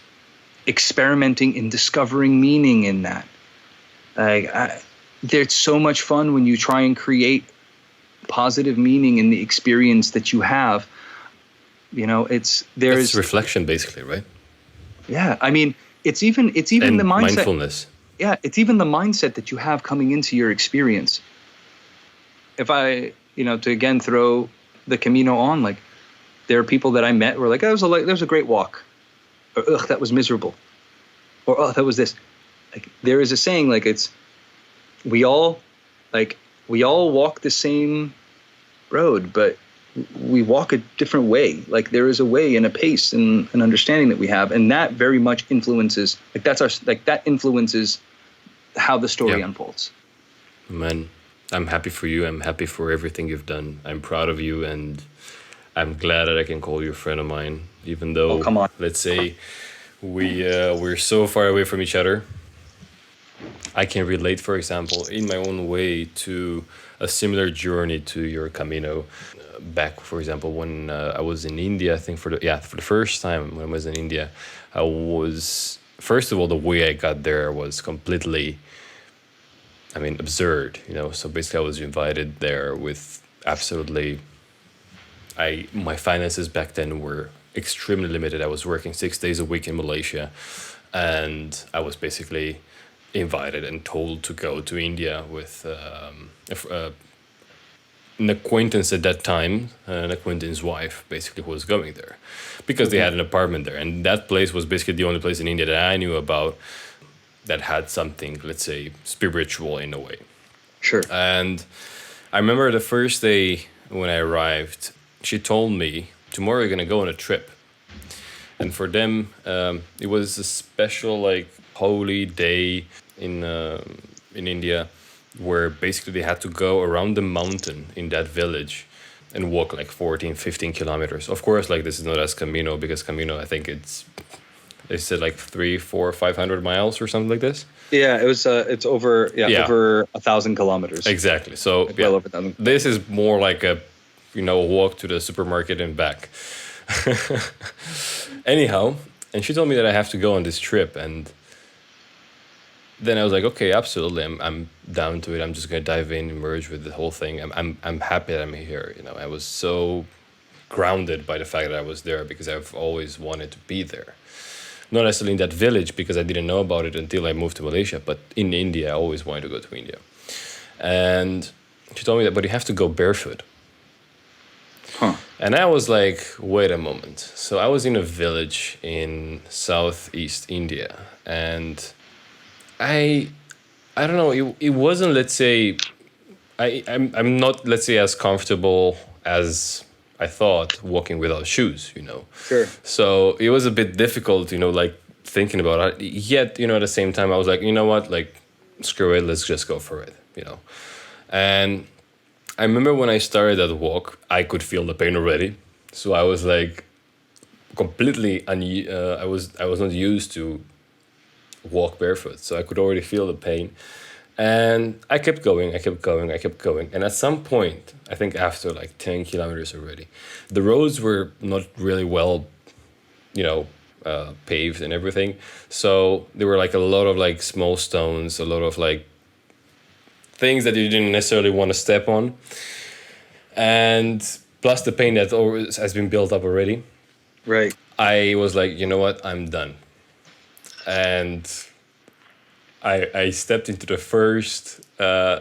S2: experimenting and discovering meaning in that. There's so much fun when you try and create positive meaning in the experience that you have. It's
S1: reflection, basically, right?
S2: Yeah. I mean, it's even the mindset.
S1: Mindfulness.
S2: Yeah, it's even the mindset that you have coming into your experience. If I, to again throw the Camino on, there are people that I met who were that was a great walk, or ugh, that was miserable, or oh, that was this. There is a saying we all walk the same road, but we walk a different way. There is a way and a pace and an understanding that we have, and that very much influences. That influences how the story unfolds.
S1: Man, I'm happy for you. I'm happy for everything you've done. I'm proud of you, and I'm glad that I can call you a friend of mine, even though,
S2: come on.
S1: Let's say, we're so far away from each other. I can relate, for example, in my own way to a similar journey to your Camino. Back, for example, when I was in India, I think for the first time when I was in India, I was, first of all, the way I got there was completely, absurd, So basically I was invited there with absolutely, my finances back then were extremely limited. I was working 6 days a week in Malaysia, and I was basically invited and told to go to India with an acquaintance at that time, an acquaintance's wife, basically, who was going there, because they had an apartment there. And that place was basically the only place in India that I knew about that had something, let's say, spiritual in a way.
S2: Sure.
S1: And I remember the first day when I arrived, she told me, tomorrow you're going to go on a trip. And for them, it was a special, holy day in India, where basically they had to go around the mountain in that village and walk 14, 15 kilometers. Of course, this is not as Camino, because Camino, I think they said 300, 400, 500 miles or something like this.
S2: Yeah, it was. It's over. Yeah, over 1,000 kilometers.
S1: Exactly. So
S2: well over 1,000.
S1: This is more like a walk to the supermarket and back. Anyhow, and she told me that I have to go on this trip, and then I was like, okay, absolutely, I'm down to it. I'm just gonna dive in, merge with the whole thing. I'm happy that I'm here. I was so grounded by the fact that I was there, because I've always wanted to be there. not necessarily in that village because I didn't know about it until I moved to Malaysia, but in India, I always wanted to go to India. And she told me that, but you have to go barefoot.
S2: Huh.
S1: And I was like, wait a moment. So I was in a village in southeast India, and I don't know, it wasn't, let's say, I'm not, let's say, as comfortable as I thought walking without shoes, you know.
S2: Sure.
S1: So it was a bit difficult, you know, like thinking about it. Yet, you know, at the same time, I was like, you know what, like, screw it, let's just go for it, you know. And I remember when I started that walk, I could feel the pain already. So I was like completely, I was not used to walk barefoot. So I could already feel the pain. And I kept going. And at some point, I think after like 10 kilometers already, the roads were not really well, you know, paved and everything. So there were like a lot of like small stones, a lot of like things that you didn't necessarily want to step on. And plus the pain that always has been built up already.
S2: Right.
S1: I was like, you know what, I'm done. And I stepped into the first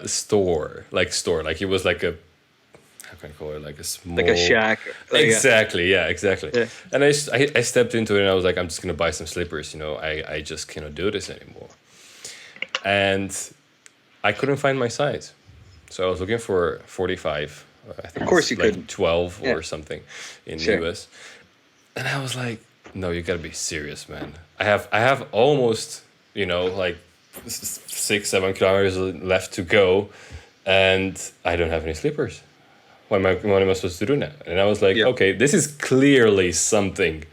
S1: store. Like it was like a, how can I call it, like a small,
S2: like a shack.
S1: Exactly, yeah, exactly.
S2: Yeah.
S1: And I stepped into it and I was like, I'm just gonna buy some slippers, you know, I just cannot do this anymore. And I couldn't find my size, so I was looking for 45. I think
S2: of course you
S1: like
S2: couldn't.
S1: 12
S2: Yeah.
S1: or something in
S2: Sure.
S1: the US. And I was like, no, you gotta be serious, man. I have almost, you know, like 6-7 kilometers left to go, and I don't have any slippers. What am I supposed to do now? And I was like,
S2: Yeah.
S1: okay, this is clearly something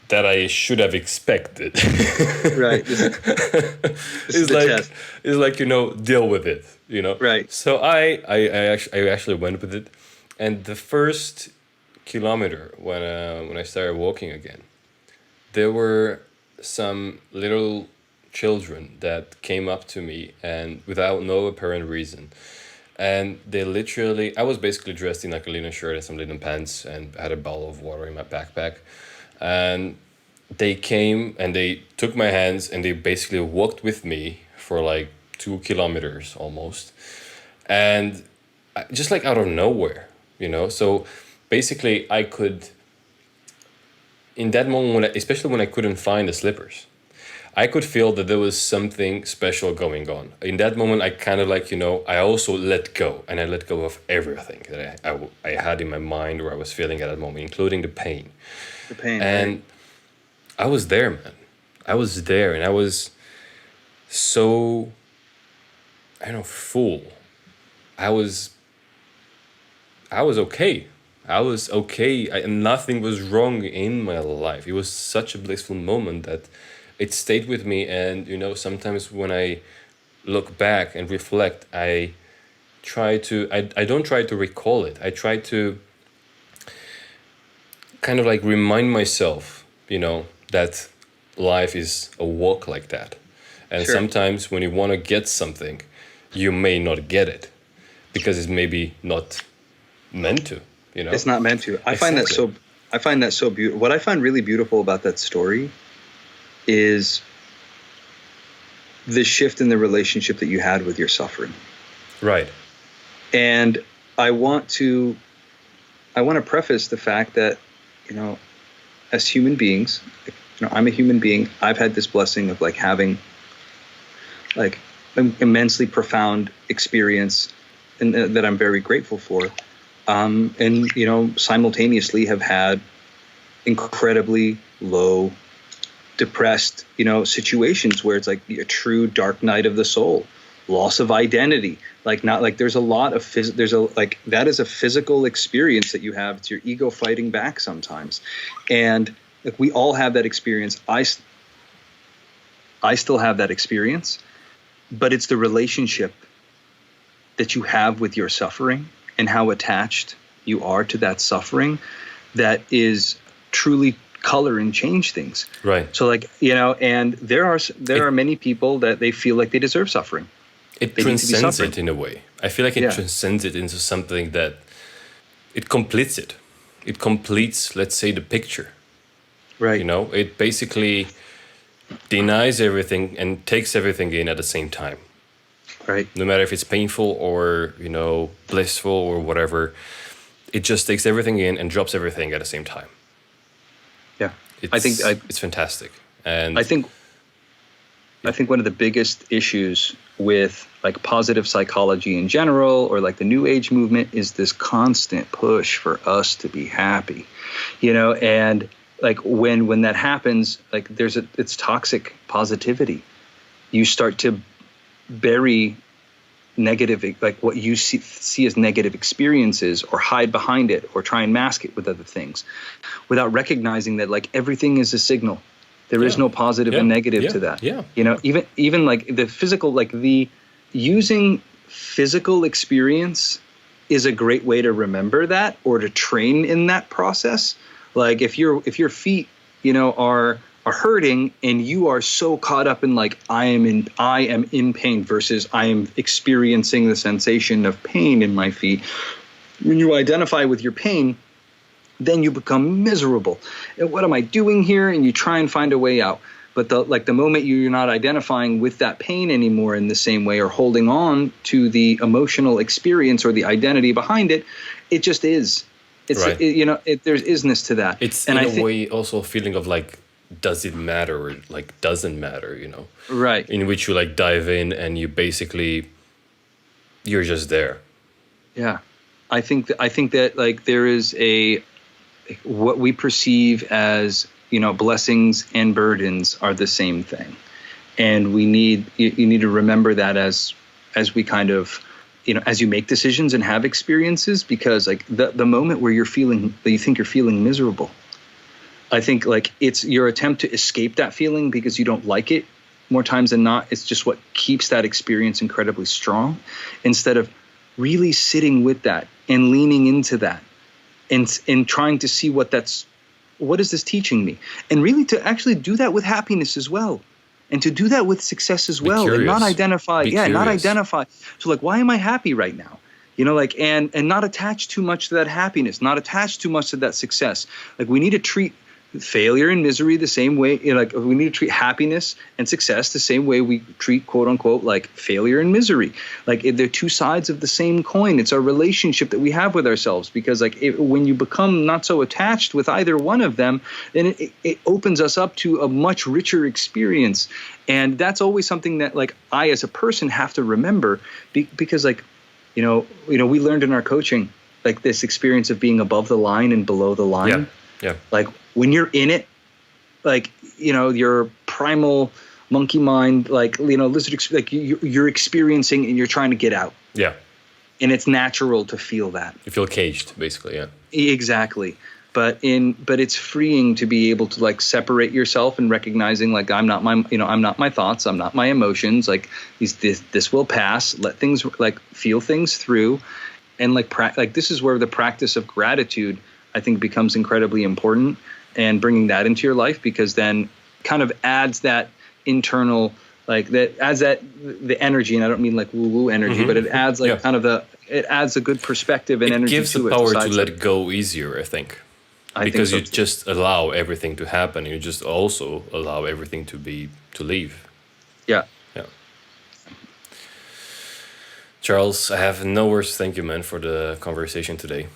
S1: that I should have expected.
S2: Right. This is the test.
S1: It's like, you know, deal with it, you know.
S2: Right.
S1: So I actually went with it, and the first kilometer when I started walking again, there were some little children that came up to me and without no apparent reason. And they literally, I was basically dressed in like a linen shirt and some linen pants and had a bottle of water in my backpack. And they came and they took my hands and they basically walked with me for like 2 kilometers almost. And just like out of nowhere, you know? So basically I could, in that moment, especially when I couldn't find the slippers, I could feel that there was something special going on. In that moment, I kind of like, you know, I also let go. And I let go of everything that I had in my mind or I was feeling at that moment, including the pain.
S2: The pain.
S1: And
S2: right.
S1: I was there, man. I was there. And I was so, I don't know, full. I was okay. I was okay. And nothing was wrong in my life. It was such a blissful moment that it stayed with me. And, you know, sometimes when I look back and reflect, I don't try to recall it. I try to kind of like remind myself, you know, that life is a walk like that. And
S2: Sure.
S1: sometimes when you want to get something, you may not get it because it's maybe not meant to, you know?
S2: It's not meant to. I
S1: Exactly.
S2: find that so beautiful. What I find really beautiful about that story is the shift in the relationship that you had with your suffering.
S1: Right.
S2: And I want to preface the fact that, you know, as human beings, you know, I'm a human being. I've had this blessing of like having like an immensely profound experience and that I'm very grateful for. And, you know, simultaneously have had incredibly low, depressed, you know, situations where it's like a true dark night of the soul, loss of identity, like not like there's a lot of that is a physical experience that you have. It's your ego fighting back sometimes. And like we all have that experience. I still have that experience, but it's the relationship that you have with your suffering and how attached you are to that suffering that is truly color and change things.
S1: Right.
S2: So like, you know, and there are many people that they feel like they deserve suffering.
S1: It
S2: They need to be
S1: transcends
S2: suffering.
S1: it in a way. I feel like it
S2: Yeah.
S1: transcends it into something that it completes it. It completes, let's say, the picture.
S2: Right.
S1: You know, it basically denies everything and takes everything in at the same time.
S2: Right.
S1: No matter if it's painful or, you know, blissful or whatever, it just takes everything in and drops everything at the same time.
S2: Yeah.
S1: It's fantastic. And
S2: I think one of the biggest issues with like positive psychology in general, or like the new age movement, is this constant push for us to be happy, you know, and like when that happens, like it's toxic positivity. You start to bury negative, like what you see as negative experiences, or hide behind it, or try and mask it with other things, without recognizing that like everything is a signal. There is no positive and negative to that.
S1: Yeah.
S2: You know, even like the physical, like using physical experience is a great way to remember that, or to train in that process. Like if your feet, you know, are hurting, and you are so caught up in like I am in pain versus I am experiencing the sensation of pain in my feet. When you identify with your pain, then you become miserable. And what am I doing here? And you try and find a way out. But the moment you're not identifying with that pain anymore in the same way, or holding on to the emotional experience or the identity behind it, it just is. It's
S1: right.
S2: There's isness to that.
S1: It's in a way also a feeling of like, does it matter, or like doesn't matter, you know?
S2: Right.
S1: In which you like dive in and you're just there.
S2: Yeah. I think that like there is what we perceive as, you know, blessings and burdens are the same thing. And you need to remember that as we kind of, you know, as you make decisions and have experiences, because like the moment where you think you're feeling miserable, I think like it's your attempt to escape that feeling because you don't like it more times than not. It's just what keeps that experience incredibly strong, instead of really sitting with that and leaning into that and trying to see what is this teaching me? And really to actually do that with happiness as well. And to do that with success as well. And not identify. Not identify. So like, why am I happy right now? You know, like, and not attach too much to that happiness, not attach too much to that success. Like we need to treat failure and misery the same way. You know, like we need to treat happiness and success the same way we treat quote unquote like failure and misery. Like they're two sides of the same coin. It's our relationship that we have with ourselves, because like when you become not so attached with either one of them, then it opens us up to a much richer experience. And that's always something that like I as a person have to remember, because like, you know, we learned in our coaching, like this experience of being above the line and below the line.
S1: Yeah.
S2: Like when you're in it, like, you know, your primal monkey mind, like, you know, lizard, like you're experiencing and you're trying to get out.
S1: Yeah.
S2: And it's natural to feel that.
S1: You feel caged, basically. Yeah.
S2: Exactly. But it's freeing to be able to like separate yourself and recognizing like I'm not my thoughts, I'm not my emotions. Like this will pass. Let things like feel things through, and like this is where the practice of gratitude I think becomes incredibly important, and bringing that into your life, because then kind of adds that internal the energy, and I don't mean like woo woo energy, but it adds like it adds a good perspective and energy to it. It
S1: gives the power to let it go easier, I think. Because you just allow everything to happen. You just also allow everything to leave.
S2: Yeah.
S1: Yeah. Charles, I have no words to thank you, man, for the conversation today.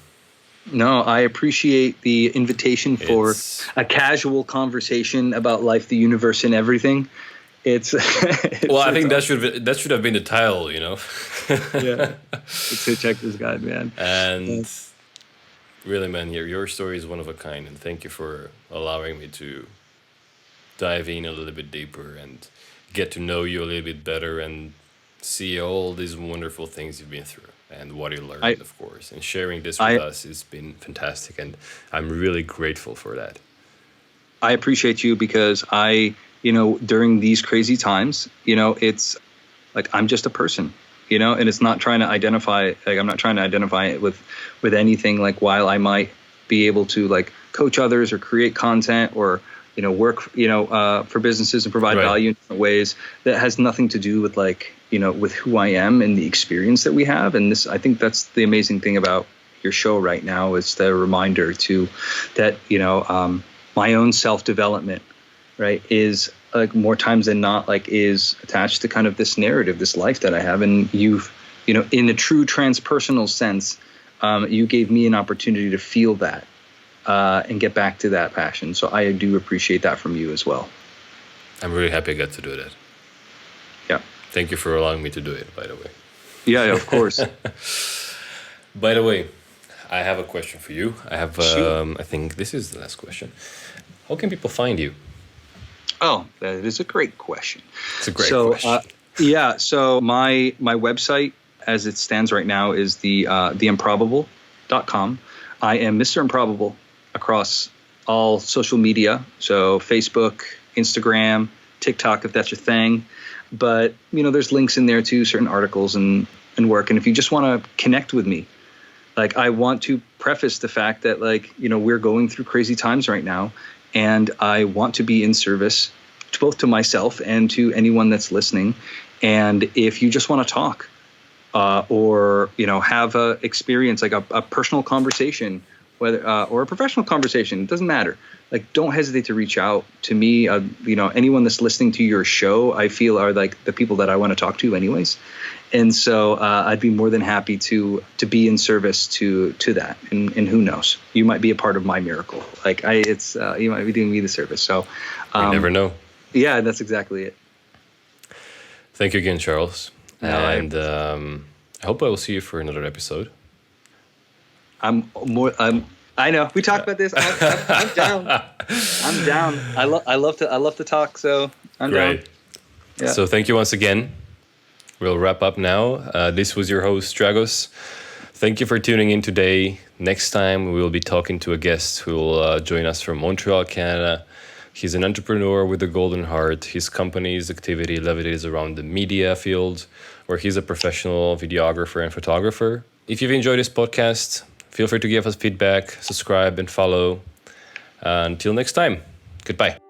S2: No, I appreciate the invitation for a casual conversation about life, the universe, and everything. I think that should have been the title, you know. Yeah. It's Hitchhiker's Guide, man.
S1: And really, man, your story is one of a kind, and thank you for allowing me to dive in a little bit deeper and get to know you a little bit better and see all these wonderful things you've been through and what you learned, of course. And sharing this with us has been fantastic, and I'm really grateful for that.
S2: I appreciate you, because during these crazy times, you know, it's like I'm just a person. You know, and it's not trying to identify, like I'm not trying to identify it with anything. Like while I might be able to like coach others or create content or, you know, work, you know, for businesses and provide value in different ways, that has nothing to do with like, you know, with who I am and the experience that we have. And I think that's the amazing thing about your show right now, is the reminder that, you know, my own self-development, right, is like more times than not, like is attached to kind of this narrative, this life that I have. And you've, in a true transpersonal sense, you gave me an opportunity to feel that and get back to that passion. So I do appreciate that from you as well.
S1: I'm really happy I got to do that.
S2: Yeah.
S1: Thank you for allowing me to do it, by the way.
S2: Yeah, of course.
S1: By the way, I have a question for you. I have, I think this is the last question. How can people find you?
S2: Oh, that is a great question.
S1: It's a great question.
S2: So my website, as it stands right now, is theimprobable.com. I am Mr. Improbable across all social media. So Facebook, Instagram, TikTok, if that's your thing. But, there's links in there to certain articles and work. And if you just want to connect with me, like, I want to preface the fact that, like, we're going through crazy times right now. And I want to be in service both to myself and to anyone that's listening. And if you just want to talk or, have a experience, like a personal conversation, whether or a professional conversation, it doesn't matter. Like, don't hesitate to reach out to me. Anyone that's listening to your show, I feel are like the people that I want to talk to anyways. And so I'd be more than happy to be in service to that. And who knows, you might be a part of my miracle. Like you might be doing me the service. So
S1: you never know.
S2: Yeah, that's exactly it.
S1: Thank you again, Charles. I hope I will see you for another episode.
S2: I know we talked about this. I'm down. I'm down. I love to talk. So I'm
S1: Great.
S2: down. Yeah.
S1: So thank you once again. We'll wrap up now. This was your host, Dragos. Thank you for tuning in today. Next time, we will be talking to a guest who will join us from Montreal, Canada. He's an entrepreneur with a golden heart. His company's activity levitates around the media field, where he's a professional videographer and photographer. If you've enjoyed this podcast, feel free to give us feedback, subscribe, and follow. Until next time, goodbye.